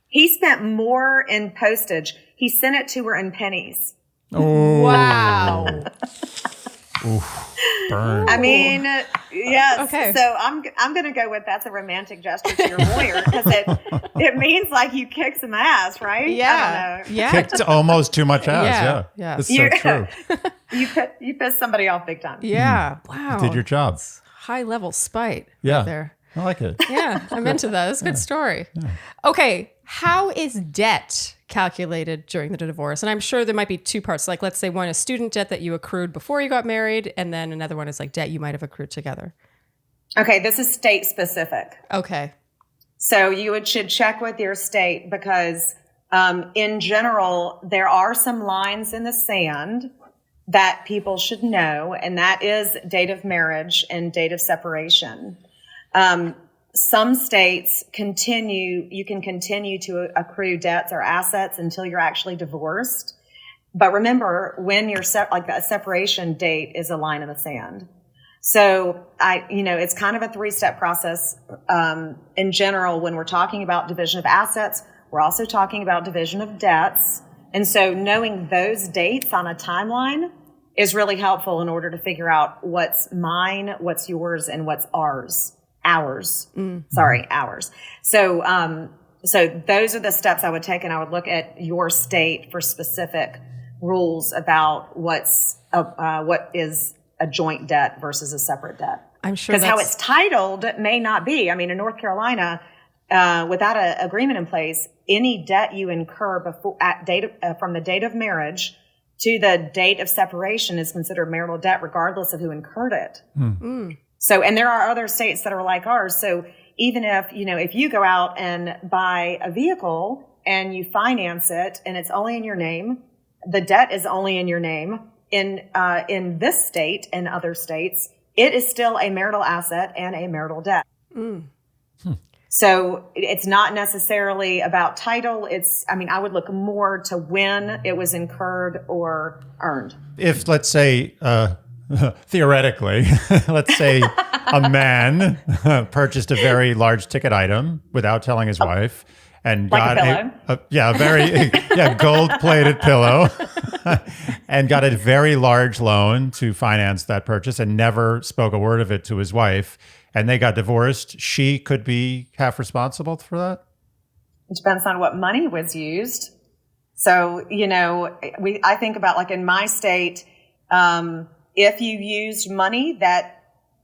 C: He spent more in postage. He sent it to her in pennies.
A: Oh.
B: Wow.
A: Oof, burn.
C: I mean, yes.
B: Okay.
C: So I'm going to go with that's a romantic gesture to your lawyer because it means like you kick some ass, right?
B: Yeah.
C: I don't know.
B: Yeah.
A: Kicked almost too much ass. Yeah. It's so true.
C: You pissed somebody off big time.
B: Yeah. Wow.
A: You did your job.
B: High level spite.
A: Yeah.
B: Right there.
A: I like it.
B: Yeah, I'm into that. That's a good story. Yeah. Okay, how is debt calculated during the divorce? And I'm sure there might be 2 parts. Like, let's say one is student debt that you accrued before you got married, and then another one is like debt you might have accrued together.
C: Okay, this is state specific.
B: Okay.
C: So you should check with your state because in general, there are some lines in the sand that people should know, and that is date of marriage and date of separation. Some states you can continue to accrue debts or assets until you're actually divorced. But remember, when you're a separation date is a line in the sand. So it's kind of a 3-step process. In general, when we're talking about division of assets, we're also talking about division of debts. And so knowing those dates on a timeline is really helpful in order to figure out what's mine, what's yours, and what's ours. Ours. So those are the steps I would take, and I would look at your state for specific rules about what is a joint debt versus a separate debt.
B: I'm sure
C: because how it's titled may not be. I mean, in North Carolina, without an agreement in place, any debt you incur from the date of marriage to the date of separation is considered marital debt, regardless of who incurred it. So, and there are other states that are like ours. So even if you go out and buy a vehicle and you finance it and it's only in your name, the debt is only in your name in this state and other states, it is still a marital asset and a marital debt. So it's not necessarily about title. I would look more to when it was incurred or earned.
A: If, let's say, theoretically, let's say a man purchased a very large ticket item without telling his wife and
C: like
A: got a very gold-plated pillow and got a very large loan to finance that purchase and never spoke a word of it to his wife, and they got divorced, she could be half responsible for that?
C: It depends on what money was used. So, I think about, like, in my state, if you used money that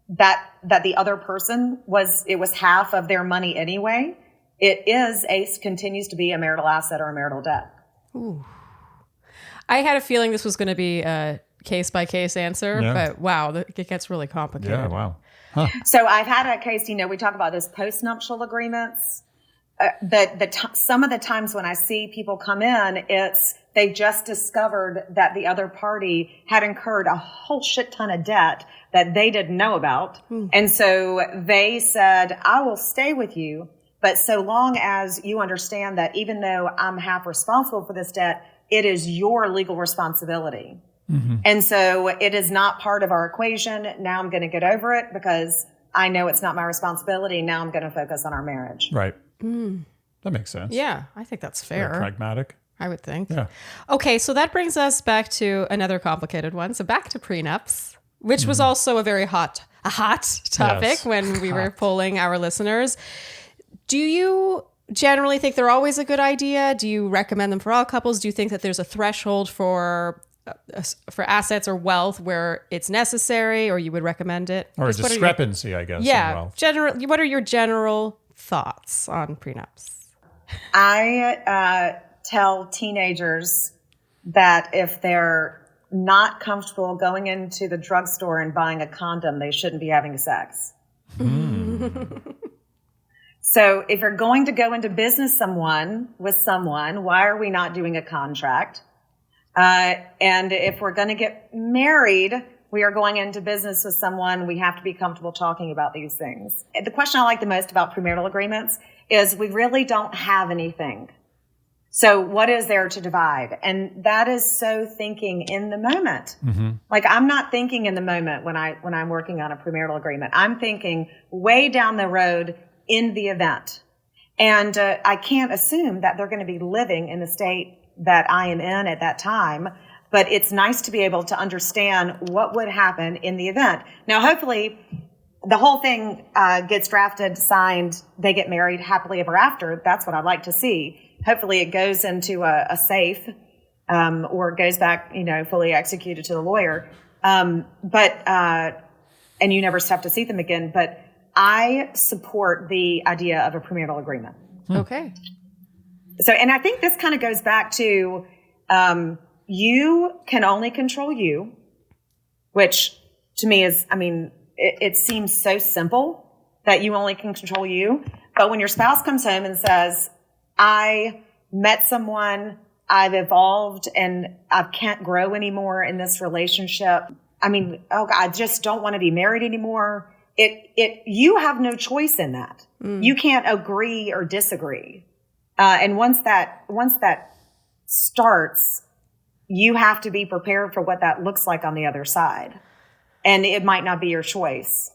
C: the other person it was half of their money anyway, it continues to be a marital asset or a marital debt.
B: Ooh. I had a feeling this was going to be a case-by-case answer, but wow, it gets really complicated.
A: Yeah, wow. Huh.
C: So I've had a case, we talk about those post-nuptial agreements. Some of the times when I see people come in, they've just discovered that the other party had incurred a whole shit ton of debt that they didn't know about. And so they said, I will stay with you, but so long as you understand that even though I'm half responsible for this debt, it is your legal responsibility. And so it is not part of our equation. Now I'm going to get over it because I know it's not my responsibility. Now I'm going to focus on our marriage.
A: Right. That makes sense.
B: Yeah, I think that's fair.
A: Very pragmatic.
B: I would think.
A: Yeah.
B: Okay, so that brings us back to another complicated one. So back to prenups, which was also a very hot topic when we were polling our listeners. Do you generally think they're always a good idea? Do you recommend them for all couples? Do you think that there's a threshold for assets or wealth where it's necessary, or you would recommend it?
A: Or a discrepancy, I guess.
B: Yeah.
A: In wealth.
B: What are your general thoughts on prenups?
C: I tell teenagers that if they're not comfortable going into the drugstore and buying a condom, they shouldn't be having sex. So if you're going to go into business with someone, why are we not doing a contract? And if we're going to get married, we are going into business with someone, we have to be comfortable talking about these things. The question I like the most about premarital agreements is we really don't have anything. So what is there to divide? And that is so thinking in the moment. Like, I'm not thinking in the moment when I'm working on a premarital agreement. I'm thinking way down the road in the event. And I can't assume that they're going to be living in the state that I am in at that time, but it's nice to be able to understand what would happen in the event. Now, hopefully the whole thing gets drafted, signed, they get married happily ever after. That's what I'd like to see. Hopefully it goes into a safe, or goes back, fully executed to the lawyer. And you never have to see them again. But I support the idea of a premarital agreement.
B: Okay.
C: So, and I think this kind of goes back to, you can only control you, which to me is, it seems so simple that you only can control you. But when your spouse comes home and says, I met someone, I've evolved and I can't grow anymore in this relationship. I mean, I just don't want to be married anymore. You have no choice in that. You can't agree or disagree. And once that starts, you have to be prepared for what that looks like on the other side. And it might not be your choice.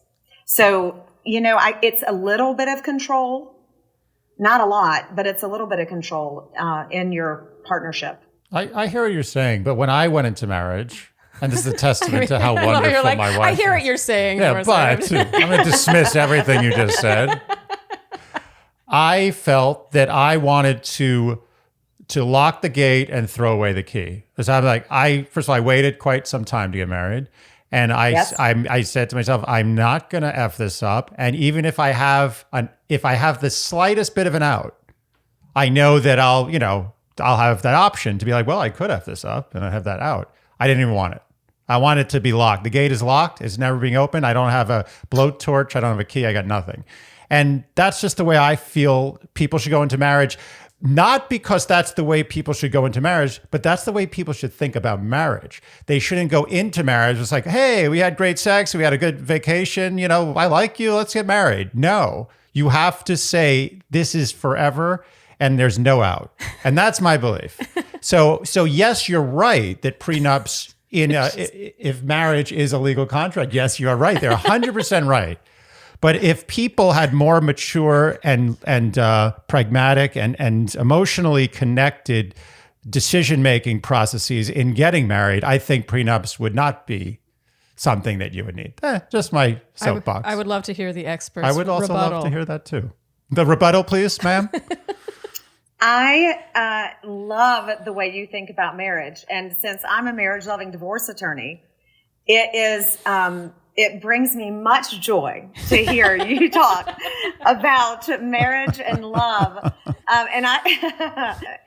C: So, it's a little bit of control, not a lot, but it's a little bit of control in your partnership.
A: I hear what you're saying, but when I went into marriage, and this is a testament to how wonderful my wife is.
B: I hear what you're saying.
A: Yeah, but I'm going to dismiss everything you just said. I felt that I wanted to lock the gate and throw away the key. Because I'm like, first of all, I waited quite some time to get married. And I said to myself, I'm not going to F this up. And even if I have the slightest bit of an out, I know that I'll have that option to be like, well, I could F this up and I have that out. I didn't even want it. I want it to be locked. The gate is locked. It's never being opened. I don't have a blowtorch. I don't have a key. I got nothing. And that's just the way I feel people should go into marriage. Not because that's the way people should go into marriage, but that's the way people should think about marriage. They shouldn't go into marriage. It's like, hey, we had great sex. We had a good vacation. I like you. Let's get married. No, you have to say this is forever and there's no out. And that's my belief. So yes, you're right that prenups if marriage is a legal contract, yes, you are right. They're 100% right. But if people had more mature and pragmatic and emotionally connected decision-making processes in getting married, I think prenups would not be something that you would need. Just my soapbox.
B: I would love to hear the experts.
A: I would also love to hear that too. The rebuttal, please, ma'am.
C: I love the way you think about marriage. And since I'm a marriage-loving divorce attorney, it brings me much joy to hear you talk about marriage and love. And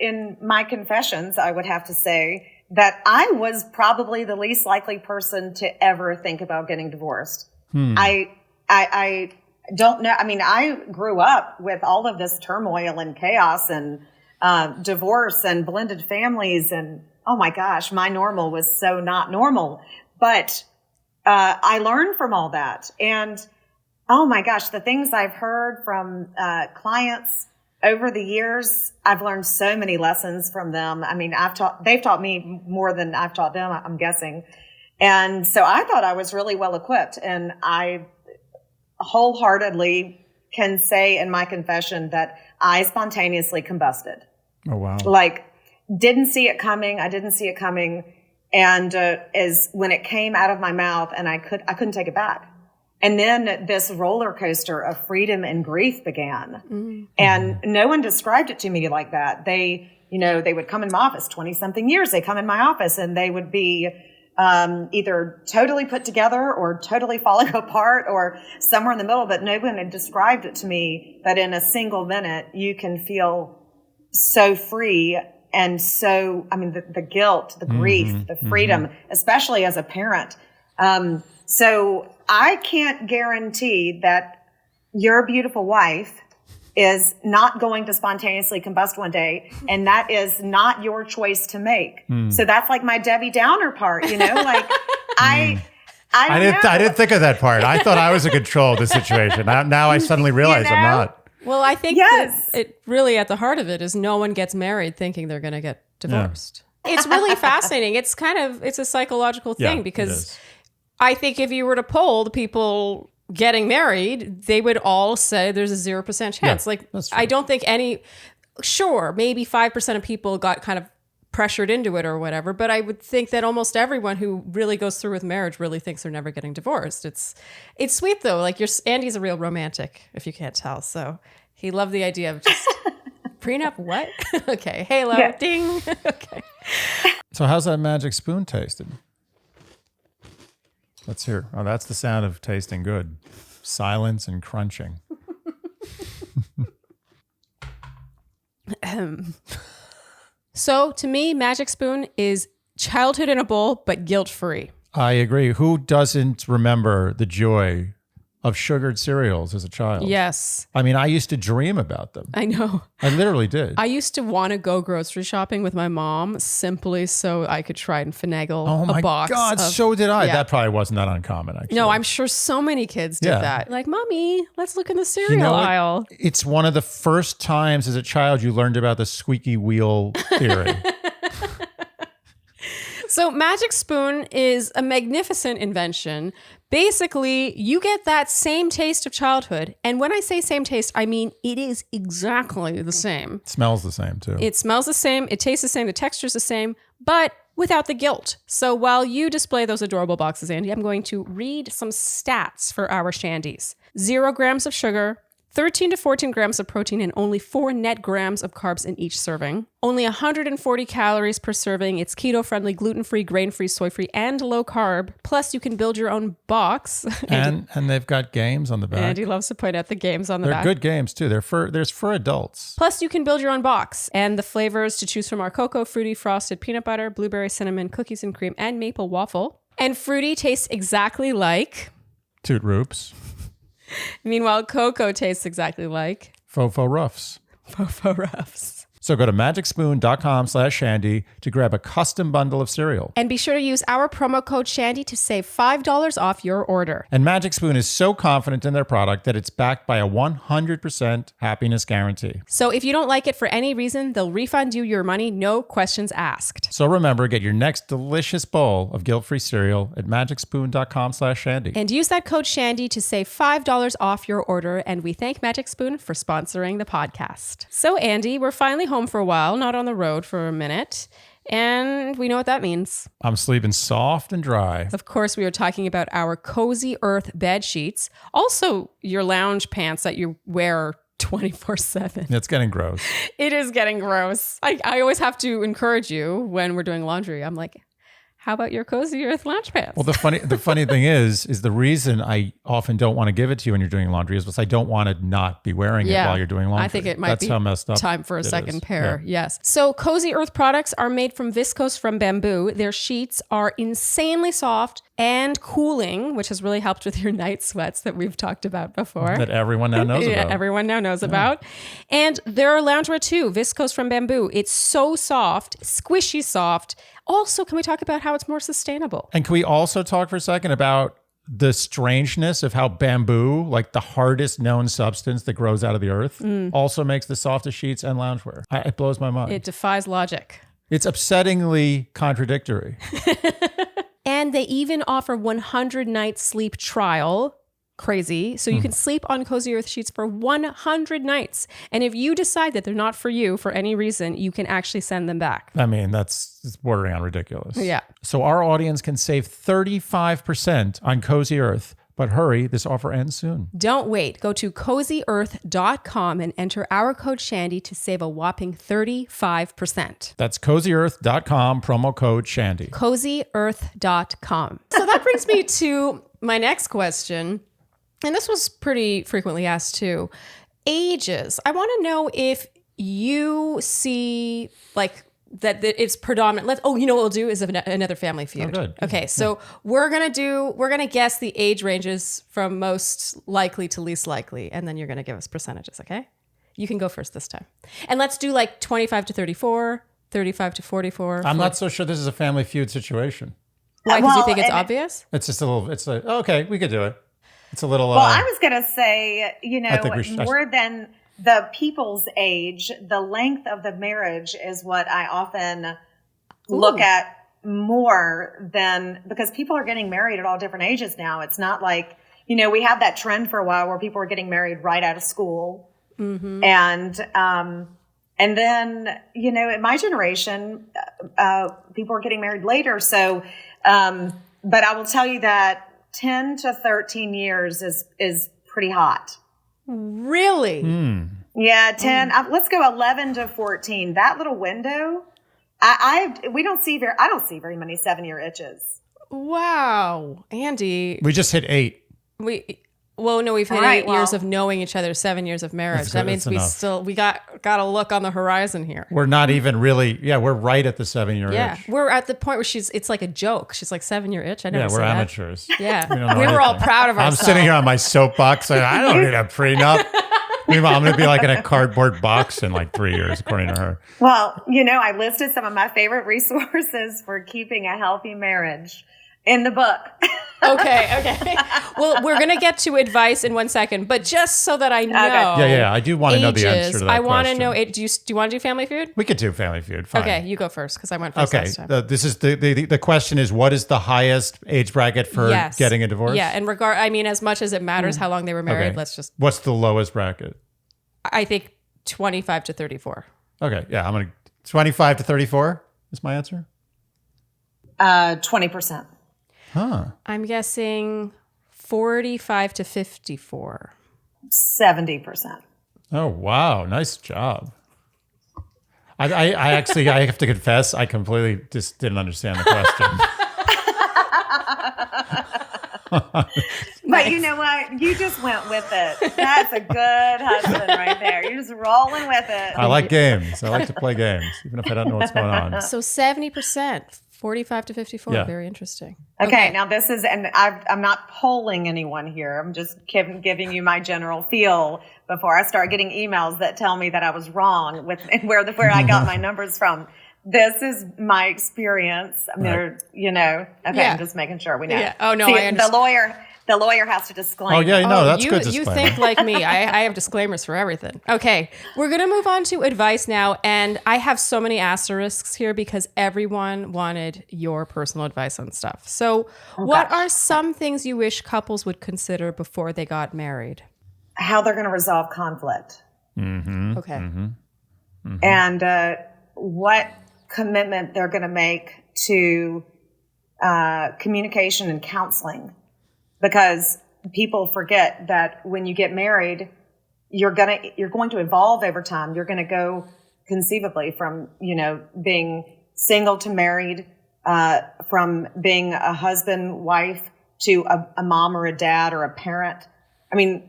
C: in my confessions, I would have to say that I was probably the least likely person to ever think about getting divorced. I don't know. I mean, I grew up with all of this turmoil and chaos and divorce and blended families. And oh my gosh, my normal was so not normal. But I learned from all that. And oh my gosh, the things I've heard from clients over the years, I've learned so many lessons from them. I mean, they've taught me more than I've taught them, I'm guessing. And so I thought I was really well equipped. And I wholeheartedly can say in my confession that I spontaneously combusted.
A: Oh, wow.
C: Like, didn't see it coming. I didn't see it coming. And as when it came out of my mouth, and I couldn't take it back. And then this roller coaster of freedom and grief began. Mm-hmm. And no one described it to me like that. They would come in my office, 20 something years. They come in my office and they would be either totally put together or totally falling apart or somewhere in the middle. But no one had described it to me that in a single minute you can feel so free. And so, I mean, the guilt, the grief, the freedom, especially as a parent. So I can't guarantee that your beautiful wife is not going to spontaneously combust one day, and that is not your choice to make. So that's like my Debbie Downer part, like I
A: didn't think of that part. I thought I was in control of the situation. Now I suddenly realize I'm not.
B: Well, I think that it really at the heart of it is no one gets married thinking they're going to get divorced. Yeah. It's really fascinating. It's a psychological thing because I think if you were to poll the people getting married, they would all say there's a 0% chance. I don't think maybe 5% of people got kind of pressured into it or whatever, but I would think that almost everyone who really goes through with marriage really thinks they're never getting divorced. It's sweet though. Like Andy's a real romantic, if you can't tell. So he loved the idea of just prenup. What? Okay. Halo. Yeah. Ding. Okay.
A: So how's that magic spoon tasting? Let's hear. Oh, that's the sound of tasting good. Silence and crunching.
B: So to me, Magic Spoon is childhood in a bowl, but guilt-free.
A: I agree. Who doesn't remember the joy of sugared cereals as a child.
B: Yes.
A: I mean, I used to dream about them.
B: I know.
A: I literally did.
B: I used to want to go grocery shopping with my mom simply so I could try and finagle a box.
A: Oh my God, so did I. Yeah. That probably wasn't that uncommon, actually.
B: No, I'm sure so many kids did that. Like, Mommy, let's look in the cereal aisle.
A: It's one of the first times as a child you learned about the squeaky wheel theory.
B: So Magic Spoon is a magnificent invention. Basically, you get that same taste of childhood. And when I say same taste, I mean it is exactly the same.
A: It smells the same, too.
B: It smells the same. It tastes the same. The texture's the same, but without the guilt. So while you display those adorable boxes, Andy, I'm going to read some stats for our Shandies. 0 grams of sugar, 13 to 14 grams of protein, and only 4 net grams of carbs in each serving. Only 140 calories per serving. It's keto-friendly, gluten-free, grain-free, soy-free, and low-carb. Plus, you can build your own box.
A: And they've got games on the back.
B: Andy loves to point out the games on the back.
A: They're good games, too. There's for adults.
B: Plus, you can build your own box. And the flavors to choose from are cocoa, fruity, frosted, peanut butter, blueberry, cinnamon, cookies and cream, and maple waffle. And fruity tastes exactly like...
A: Toot Roops.
B: Meanwhile, cocoa tastes exactly like...
A: Fofo Ruffs.
B: Fofo Ruffs.
A: So go to magicspoon.com/Shandy to grab a custom bundle of cereal.
B: And be sure to use our promo code Shandy to save $5 off your order.
A: And Magic Spoon is so confident in their product that it's backed by a 100% happiness guarantee.
B: So if you don't like it for any reason, they'll refund you your money, no questions asked.
A: So remember, get your next delicious bowl of guilt-free cereal at magicspoon.com/Shandy.
B: And use that code Shandy to save $5 off your order. And we thank Magic Spoon for sponsoring the podcast. So Andy, we're finally home for a while, not on the road for a minute. And we know what that means.
A: I'm sleeping soft and dry.
B: Of course, we are talking about our Cozy Earth bed sheets. Also, your lounge pants that you wear 24/7.
A: It's getting gross.
B: It is getting gross. I always have to encourage you when we're doing laundry. I'm like, how about your Cozy Earth lounge pants?
A: Well, the funny thing is the reason I often don't want to give it to you when you're doing laundry is because I don't want to not be wearing it while you're doing laundry.
B: I think it might be
A: how messed up
B: time for a second pair.
A: Yeah.
B: Yes. So Cozy Earth products are made from viscose from bamboo. Their sheets are insanely soft and cooling, which has really helped with your night sweats that we've talked about before.
A: That everyone now knows about.
B: Everyone now knows about. And there are loungewear too, viscose from bamboo. It's so soft, squishy soft. Also, can we talk about how it's more sustainable?
A: And can we also talk for a second about the strangeness of how bamboo, like the hardest known substance that grows out of the earth, also makes the softest sheets and loungewear? It blows my mind.
B: It defies logic.
A: It's upsettingly contradictory.
B: And they even offer 100-night sleep trial. Crazy. So you can sleep on Cozy Earth sheets for 100 nights. And if you decide that they're not for you for any reason, you can actually send them back.
A: I mean, it's bordering on ridiculous.
B: Yeah.
A: So our audience can save 35% on Cozy Earth. But hurry, this offer ends soon.
B: Don't wait. Go to CozyEarth.com and enter our code Shandy to save a whopping 35%.
A: That's CozyEarth.com, promo code Shandy.
B: CozyEarth.com. So that brings me to my next question. And this was pretty frequently asked too. Ages. I want to know if you see like that it's predominant. You know what we'll do is another Family Feud.
A: Oh, good.
B: Okay, so we're gonna guess the age ranges from most likely to least likely, and then you're gonna give us percentages. Okay, you can go first this time, and let's do like 25 to 34, 35 to 44.
A: I'm not so sure this is a Family Feud situation.
B: Why? Because you think it's obvious?
A: It's just a little. It's like okay, we could do it. It's a little.
C: Well, I was gonna say, more than the people's age, the length of the marriage is what I often look at more than, because people are getting married at all different ages now. It's not like, we had that trend for a while where people were getting married right out of school. Mm-hmm. And then, in my generation, people were getting married later. So, but I will tell you that 10 to 13 years is pretty hot.
B: Really?
C: Yeah, 10. Let's go 11 to 14. That little window, I don't see very many 7-year itches.
B: Wow, Andy.
A: We just hit 8.
B: Well, no, we've had 8 years of knowing each other, 7 years of marriage. That means we got a look on the horizon here.
A: We're not even really, we're right at the 7-year itch.
B: Yeah, we're at the point where it's like a joke. She's like 7-year itch. I never
A: we're amateurs.
B: Yeah, we were all proud of ourselves.
A: I'm sitting here on my soapbox saying, I don't need a prenup. Meanwhile, I'm going to be like in a cardboard box in like 3 years, according to her.
C: Well, I listed some of my favorite resources for keeping a healthy marriage in the book.
B: Okay. Well, we're going to get to advice in 1 second, but just so that I know.
A: Okay. Yeah. I do want to know the answer to that
B: I want
A: question.
B: to know, do you want to do Family Feud?
A: We could do Family Feud. Fine.
B: Okay, you go first because I went first last time.
A: This is the question is, what is the highest age bracket for getting a divorce?
B: Yeah, and as much as it matters how long they were married, let's just.
A: What's the lowest bracket?
B: I think 25 to 34.
A: Okay, yeah, I'm going to 25 to 34 is my answer.
C: 20%.
A: Huh.
B: I'm guessing 45 to 54.
C: 70%.
A: Oh, wow. Nice job. I actually, I have to confess, I completely just didn't understand the question.
C: But you know what? You just went with it. That's a good husband right there. You're just rolling with it.
A: I like games. I like to play games, even if I don't know what's going on.
B: So 70%, 45 to 54. Yeah. Very interesting.
C: Okay, now this is, and I'm not polling anyone here. I'm just giving you my general feel before I start getting emails that tell me that I was wrong with where I got my numbers from. This is my experience. I mean, right. I'm just making sure we know.
B: Yeah. Oh, no, I understand.
C: The lawyer has to disclaim.
A: Oh, yeah, that's good disclaimer.
B: You think like me. I have disclaimers for everything. Okay, we're going to move on to advice now. And I have so many asterisks here because everyone wanted your personal advice on stuff. So what are some things you wish couples would consider before they got married?
C: How they're going to resolve conflict.
A: Mm-hmm.
B: Okay.
A: Mm-hmm. Mm-hmm.
C: And what commitment they're going to make to communication and counseling. Because people forget that when you get married, you're going to evolve over time. You're going to go conceivably from, being single to married, from being a husband, wife to a mom or a dad or a parent. I mean,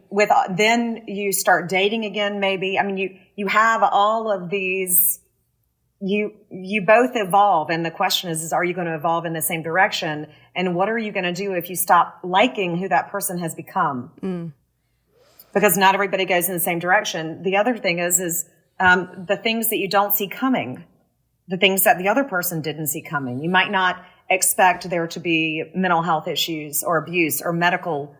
C: then you start dating again, maybe. I mean, you have all of these, you both evolve. And the question is, are you going to evolve in the same direction? And what are you going to do if you stop liking who that person has become? Mm. Because not everybody goes in the same direction. The other thing is the things that you don't see coming, the things that the other person didn't see coming. You might not expect there to be mental health issues or abuse or medical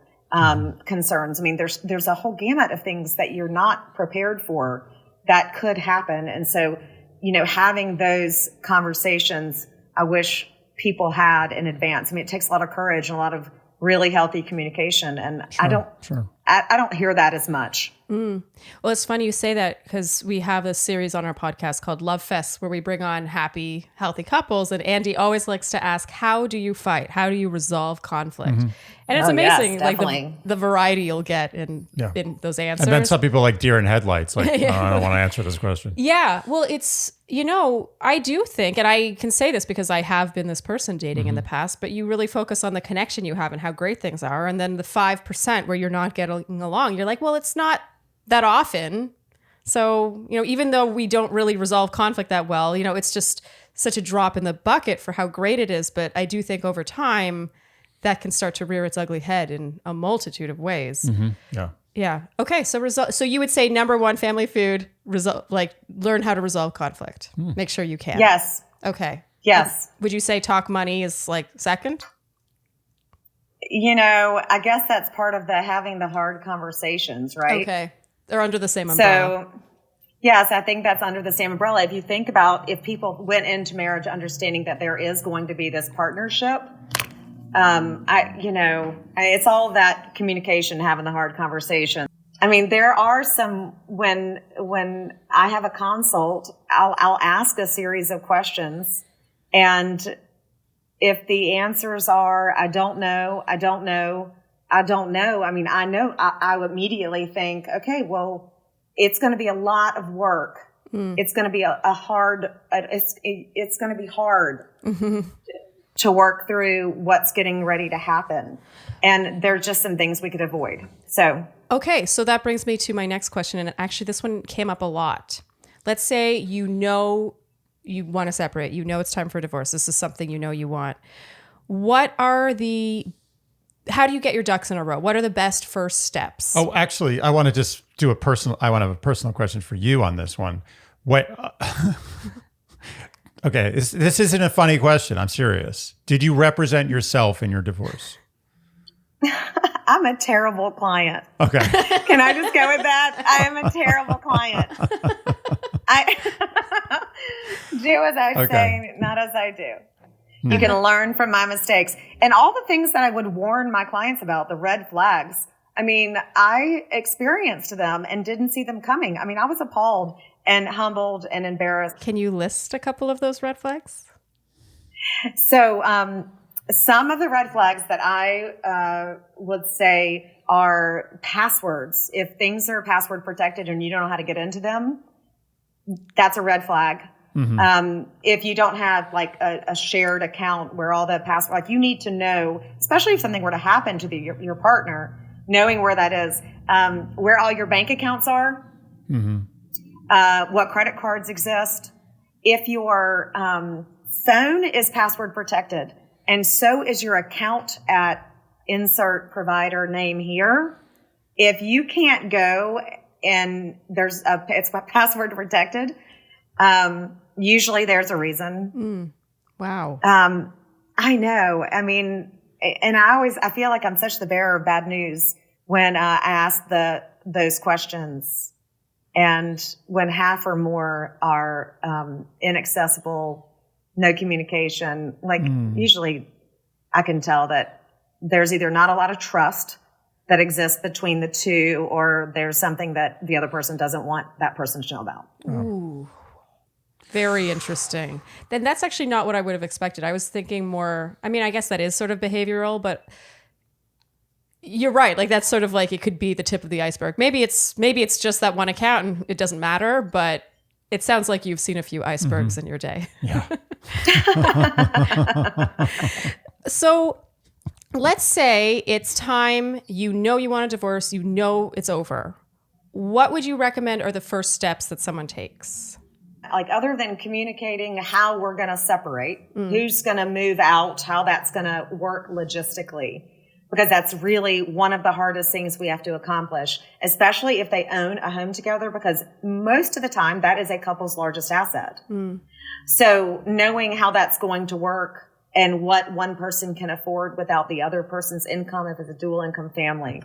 C: concerns. I mean, there's a whole gamut of things that you're not prepared for that could happen. And so, having those conversations, I wish people had in advance. I mean, it takes a lot of courage and a lot of really healthy communication. And I don't hear that as much.
B: Mm. Well, it's funny you say that because we have a series on our podcast called Love Fest where we bring on happy, healthy couples. And Andy always likes to ask, how do you fight? How do you resolve conflict? Mm-hmm. And it's amazing, the variety you'll get in those answers.
A: And then some people like deer in headlights, like, I don't want to answer this question.
B: Yeah. Well, it's, I do think, and I can say this because I have been this person dating in the past, but you really focus on the connection you have and how great things are. And then the 5% where you're not getting along, you're like, well, it's not that often. So, even though we don't really resolve conflict that well, it's just such a drop in the bucket for how great it is. But I do think over time that can start to rear its ugly head in a multitude of ways.
A: Mm-hmm. Yeah.
B: Yeah. Okay. So you would say number one, Family Feud, learn how to resolve conflict. Make sure you can.
C: Yes.
B: Okay.
C: Yes.
B: Would you say talk money is second?
C: I guess that's part of having the hard conversations, right?
B: Okay. They're under the same umbrella.
C: So, yes, I think that's under the same umbrella. If you think about if people went into marriage understanding that there is going to be this partnership, it's all that communication, having the hard conversation. I mean, there are some, when I have a consult, I'll ask a series of questions, and if the answers are, I don't know, I mean, I immediately think, okay, well, it's going to be a lot of work. It's going to be it's going to be hard to work through what's getting ready to happen. And there's just some things we could avoid. So,
B: okay. So that brings me to my next question. And actually this one came up a lot. Let's say, you want to separate, it's time for a divorce. This is something you want. How do you get your ducks in a row? What are the best first steps?
A: Oh, actually, I want to just do I want to have a personal question for you on this one. Okay, this isn't a funny question. I'm serious. Did you represent yourself in your divorce?
C: I'm a terrible client.
A: Okay.
C: Can I just go with that? I am a terrible client. I do as I say, not as I do. You can learn from my mistakes. And all the things that I would warn my clients about, the red flags, I mean, I experienced them and didn't see them coming. I mean, I was appalled and humbled and embarrassed.
B: Can you list a couple of those red flags?
C: So some of the red flags that I would say are passwords. If things are password protected and you don't know how to get into them, that's a red flag. Mm-hmm. If you don't have like a shared account where all the passwords, like you need to know, especially if something were to happen to your partner, knowing where that is, where all your bank accounts are, what credit cards exist. If your phone is password protected and so is your account at insert provider name here, if you can't go and it's password protected, usually there's a reason.
B: Wow.
C: I know. I mean, and I feel like I'm such the bearer of bad news when I ask those questions, and when half or more are inaccessible, no communication. Like usually, I can tell that there's either not a lot of trust that exists between the two, or there's something that the other person doesn't want that person to know about.
B: Ooh. Very interesting. Then that's actually not what I would have expected. I was thinking more, I mean, I guess that is sort of behavioral, but you're right. Like that's sort of like, it could be the tip of the iceberg. Maybe it's just that one account and it doesn't matter, but it sounds like you've seen a few icebergs in your day.
A: Yeah.
B: So let's say it's time, you want a divorce, it's over. What would you recommend are the first steps that someone takes?
C: Like other than communicating how we're going to separate, who's going to move out, how that's going to work logistically, because that's really one of the hardest things we have to accomplish, especially if they own a home together, because most of the time that is a couple's largest asset. So knowing how that's going to work and what one person can afford without the other person's income if it's a dual income family.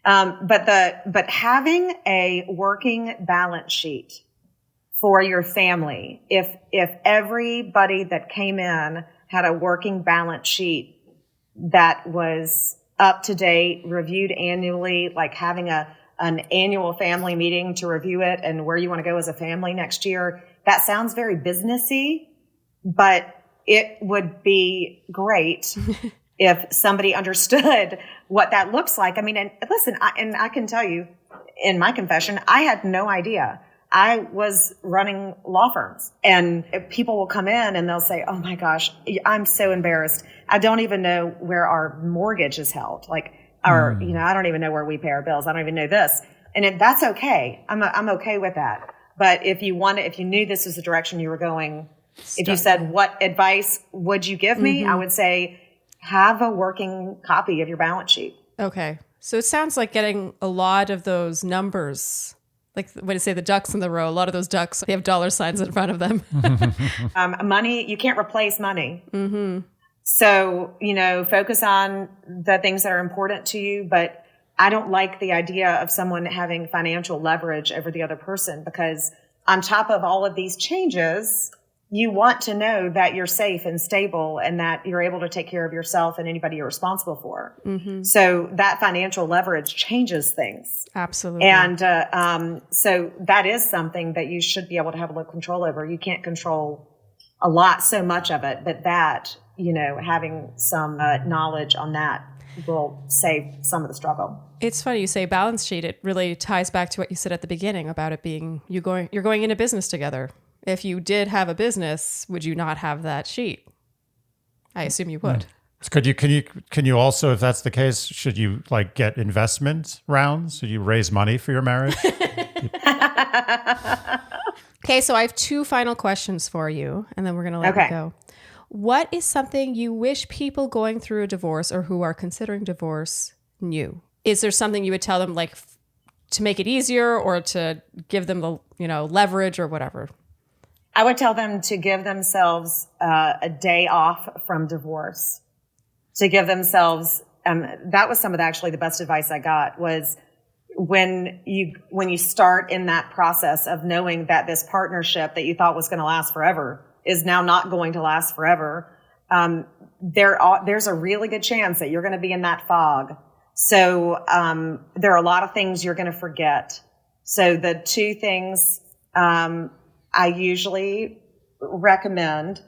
C: But having a working balance sheet for your family, if everybody that came in had a working balance sheet that was up to date, reviewed annually, like having an annual family meeting to review it and where you want to go as a family next year, that sounds very businessy, but it would be great if somebody understood what that looks like. I mean, and listen, I can tell you in my confession, I had no idea. I was running law firms, and people will come in and they'll say, oh my gosh, I'm so embarrassed. I don't even know where our mortgage is held. Like I don't even know where we pay our bills. I don't even know this. And that's okay. I'm okay with that. But if you knew this was the direction you were going, if you said, what advice would you give me? I would say, have a working copy of your balance sheet.
B: Okay. So it sounds like getting a lot of those numbers, like when I say the ducks in the row, a lot of those ducks, they have dollar signs in front of them.
C: Money, you can't replace money. So, focus on the things that are important to you. But I don't like the idea of someone having financial leverage over the other person, because on top of all of these changes, you want to know that you're safe and stable and that you're able to take care of yourself and anybody you're responsible for. So that financial leverage changes things.
B: Absolutely.
C: And so that is something that you should be able to have a little control over. You can't control so much of it, but that, having some knowledge on that will save some of the struggle.
B: It's funny you say balance sheet. It really ties back to what you said at the beginning about it being you're going into business together. If you did have a business, would you not have that sheet? I assume you would.
A: Can you also, if that's the case, should you like get investment rounds? Should you raise money for your marriage?
B: Okay, so I have 2 final questions for you, and then we're going to let you go. What is something you wish people going through a divorce or who are considering divorce knew? Is there something you would tell them, like, to make it easier or to give them the, leverage or whatever?
C: I would tell them to give themselves a day off from divorce. To give themselves, that was some of the best advice I got was when you start in that process of knowing that this partnership that you thought was going to last forever is now not going to last forever. There's a really good chance that you're going to be in that fog. So, there are a lot of things you're going to forget. So the 2 things, I usually recommend,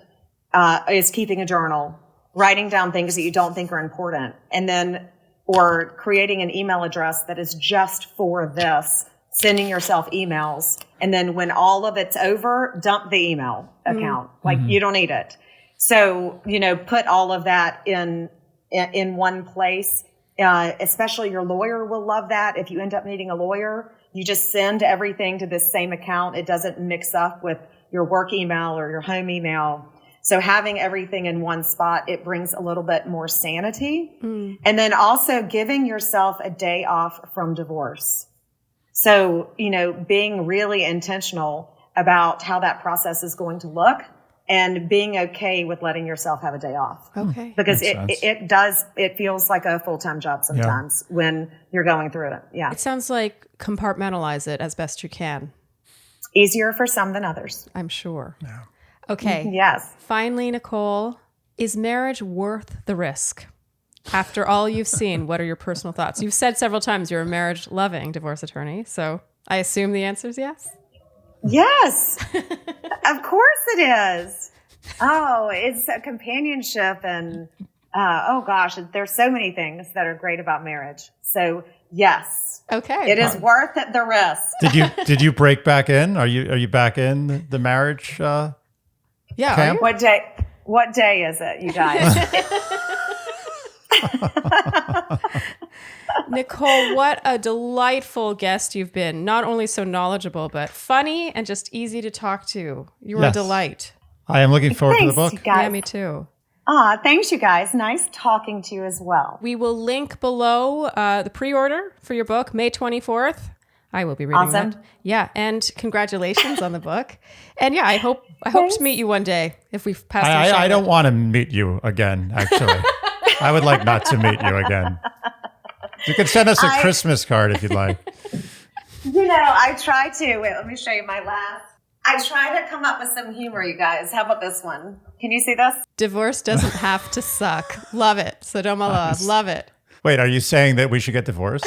C: is keeping a journal, writing down things that you don't think are important, and then, or creating an email address that is just for this, sending yourself emails. And then when all of it's over, dump the email account. Like you don't need it. So, put all of that in one place. Especially your lawyer will love that. If you end up needing a lawyer, you just send everything to this same account. It doesn't mix up with your work email or your home email. So having everything in one spot, it brings a little bit more sanity. And then also giving yourself a day off from divorce. So, being really intentional about how that process is going to look and being okay with letting yourself have a day off.
B: Okay.
C: Because it feels like a full-time job sometimes when you're going through it. Yeah.
B: It sounds like compartmentalize it as best you can.
C: Easier for some than others.
B: I'm sure.
A: Yeah.
B: Okay.
C: Yes.
B: Finally, Nicole, is marriage worth the risk? After all you've seen, what are your personal thoughts? You've said several times you're a marriage-loving divorce attorney, so I assume the answer is yes?
C: Yes. Of course it is. Oh, it's a companionship and, oh gosh, there's so many things that are great about marriage. So yes.
B: Okay.
C: It is worth the risk.
A: Did you break back in? Are you back in the marriage?
B: Yeah.
A: Camp?
C: What day is it, you guys?
B: Nicole, what a delightful guest you've been. Not only so knowledgeable, but funny and just easy to talk to. You were a delight.
A: I am looking forward to the book.
B: Yeah, me too.
C: Thanks, you guys. Nice talking to you as well.
B: We will link below the pre-order for your book, May 24th. I will be reading that. Yeah, and congratulations on the book. And yeah, I hope to meet you one day if we've passed.
A: I don't want to meet you again, actually. I would like not to meet you again. You can send us a Christmas card if you'd like.
C: I try to. Wait, let me show you my laugh. I try to come up with some humor, you guys. How about this one? Can you see this?
B: Divorce doesn't have to suck. Love it. Sodoma Law. Love it.
A: Wait, are you saying that we should get divorced?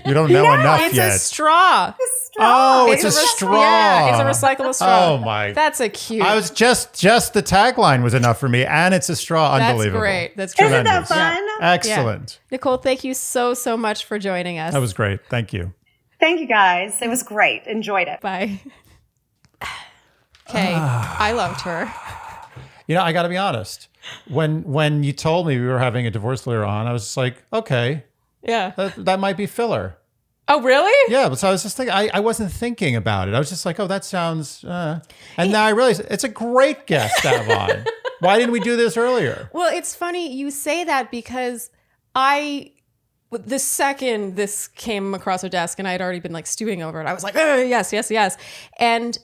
A: You don't know enough
B: it's
A: yet.
B: It's a straw.
A: Oh, it's a straw.
B: Yeah, it's a recyclable straw.
A: Oh my!
B: That's a cute.
A: I was just the tagline was enough for me, and it's a straw. Unbelievable.
B: That's great. That's
C: Isn't that fun?
A: Yeah. Excellent.
B: Yeah. Nicole, thank you so much for joining us.
A: That was great. Thank you.
C: Thank you, guys. It was great. Enjoyed it.
B: Bye. Okay, I loved her.
A: I got to be honest. When you told me we were having a divorce lawyer on, I was just like, okay,
B: yeah,
A: that might be filler.
B: Oh, really?
A: Yeah, but so I was just thinking, I wasn't thinking about it. I was just like, oh, that sounds, and now I realize it's a great guest to have on. Why didn't we do this earlier?
B: Well, it's funny you say that because the second this came across our desk and I had already been like stewing over it, I was like, oh, yes. And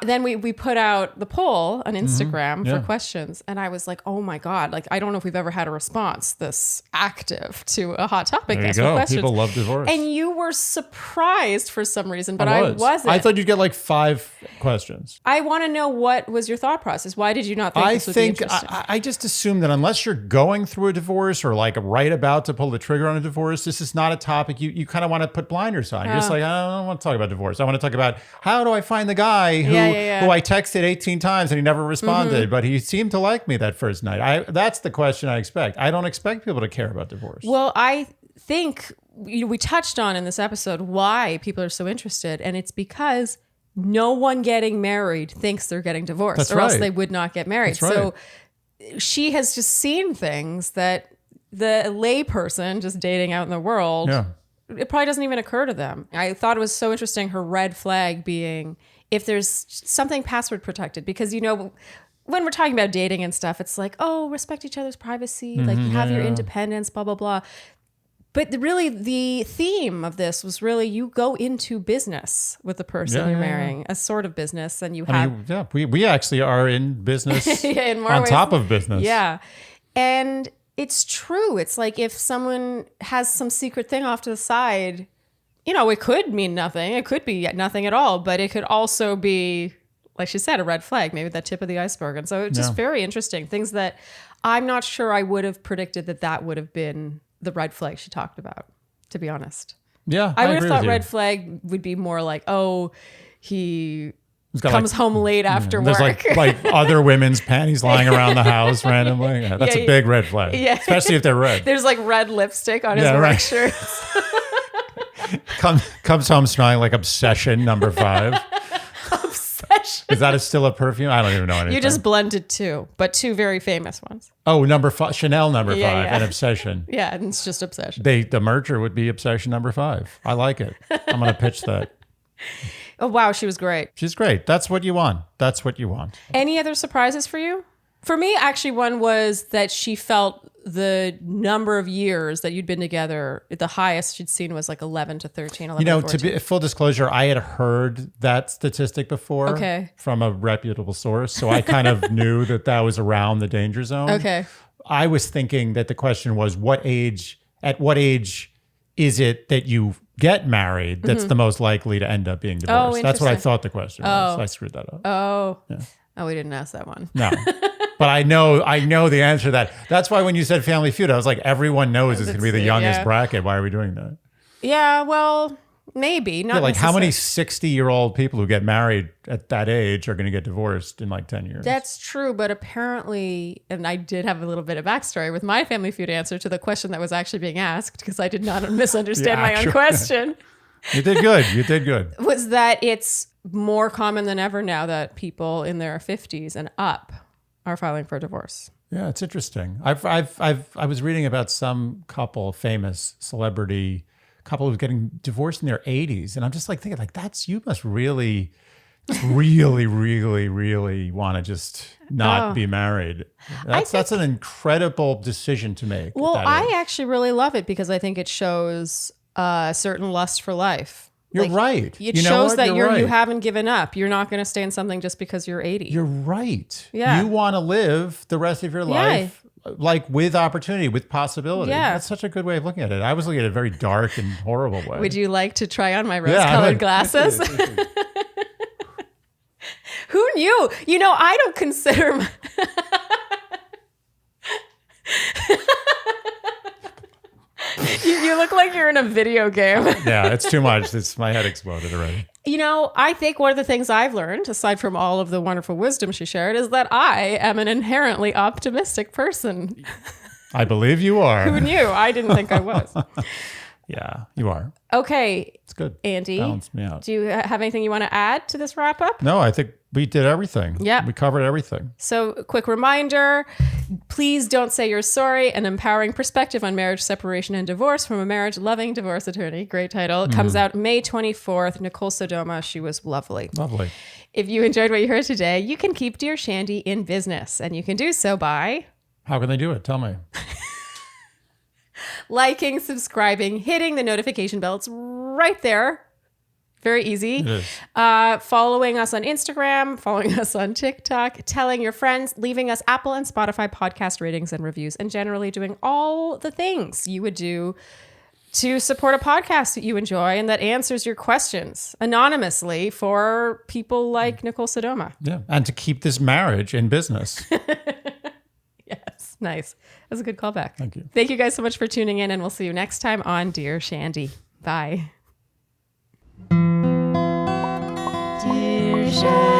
B: then we put out the poll on Instagram for questions, and I was like, oh my God, like I don't know if we've ever had a response this active to a hot topic.
A: There you go.
B: Questions.
A: People love divorce.
B: And you were surprised for some reason, but I wasn't.
A: I thought you'd get like 5 questions.
B: I want to know, what was your thought process? Why did you not think this would be interesting?
A: I just assume that unless you're going through a divorce or like right about to pull the trigger on a divorce, this is not a topic you kind of want to put blinders on. You're just like, I don't want to talk about divorce. I want to talk about how do I find the guy who I texted 18 times and he never responded, but he seemed to like me that first night. That's the question I expect. I don't expect people to care about divorce.
B: Well, I think we touched on in this episode why people are so interested, and it's because no one getting married thinks they're getting divorced, else they would not get married.
A: That's right.
B: So she has just seen things that the layperson just dating out in the world, it probably doesn't even occur to them. I thought it was so interesting, her red flag being if there's something password protected, because, you know, when we're talking about dating and stuff, it's like, oh, respect each other's privacy, like you have your independence, blah, blah, blah. But really, the theme of this was really you go into business with the person you're marrying, a sort of business, and you have...
A: we actually are in business
B: in more
A: on
B: ways.
A: Top of business.
B: Yeah. And it's true. It's like if someone has some secret thing off to the side, you know, it could mean nothing. It could be nothing at all, but it could also be, like she said, a red flag, maybe that tip of the iceberg. And so it's just very interesting. Things that I'm not sure I would have predicted that would have been the red flag she talked about, to be honest.
A: Yeah,
B: I would have thought red flag would be more like, oh, he comes home late after work.
A: There's like other women's panties lying around the house randomly. Yeah, that's a big red flag, especially if they're red.
B: There's like red lipstick on his work shirt.
A: Comes home smelling like Obsession number 5.
B: Obsession.
A: Is that still a perfume? I don't even know anything.
B: You just blended 2, but 2 very famous ones.
A: Oh, number 5, Chanel number 5, and Obsession.
B: Yeah, and it's just Obsession.
A: The merger would be Obsession number 5. I like it. I'm going to pitch that.
B: Oh, wow, she was great.
A: She's great. That's what you want. That's what you want.
B: Any other surprises for you? For me, actually, one was that she felt the number of years that you'd been together, the highest she'd seen was like 11 to 13, 11
A: You know,
B: 14.
A: to be full disclosure, I had heard that statistic before from a reputable source. So I kind of knew that was around the danger zone.
B: Okay.
A: I was thinking that the question was, at what age is it that you get married that's the most likely to end up being divorced?
B: Oh,
A: that's what I thought the question was. So I screwed that up.
B: Oh, we didn't ask that one.
A: No. But I know the answer to that. That's why when you said Family Feud, I was like, everyone knows it's going to be the youngest bracket. Why are we doing that?
B: Yeah, well, maybe. Not
A: like how many 60-year-old people who get married at that age are going to get divorced in like 10 years?
B: That's true. But apparently, and I did have a little bit of backstory with my Family Feud answer to the question that was actually being asked, because I did not misunderstand my own question.
A: You did good. You did good.
B: Was that it's more common than ever now that people in their 50s and up are filing for divorce.
A: Yeah, it's interesting. I was reading about some famous celebrity couple who's getting divorced in their 80s, and I'm just like thinking, like, you must really, really, really, really want to just not be married. That's an incredible decision to make.
B: Well, I actually really love it because I think it shows a certain lust for life.
A: You're right.
B: It shows that you haven't given up. You're not going to stay in something just because you're 80.
A: You're right.
B: Yeah.
A: You want to live the rest of your life like with opportunity, with possibility.
B: Yeah.
A: That's such a good way of looking at it. I was looking at it a very dark and horrible way.
B: Would you like to try on my rose-colored glasses? Who knew? You know, I don't consider... You look like you're in a video game.
A: Yeah, it's too much. My head exploded already.
B: You know, I think one of the things I've learned, aside from all of the wonderful wisdom she shared, is that I am an inherently optimistic person.
A: I believe you are.
B: Who knew? I didn't think I was.
A: Yeah, you are.
B: Okay.
A: It's good.
B: Andy,
A: balance me out.
B: Do you have anything you want to add to this wrap up?
A: No, I think we did everything.
B: Yeah.
A: We covered everything.
B: So, quick reminder, please don't say you're sorry. An empowering perspective on marriage, separation, and divorce from a marriage-loving divorce attorney. Great title. It comes out May 24th. Nicole Sodoma. She was lovely.
A: Lovely.
B: If you enjoyed what you heard today, you can keep Dear Shandy in business. And you can do so by...
A: How can they do it? Tell me.
B: Liking, subscribing, hitting the notification bell. It's right there. Very easy.
A: It is.
B: Following us on Instagram, following us on TikTok, telling your friends, leaving us Apple and Spotify podcast ratings and reviews, and generally doing all the things you would do to support a podcast that you enjoy and that answers your questions anonymously for people like Nicole Sodoma.
A: Yeah, and to keep this marriage in business.
B: Yes, nice. That's a good callback.
A: Thank you.
B: Thank you guys so much for tuning in, and we'll see you next time on Dear Shandy. Bye. Dear Shandy.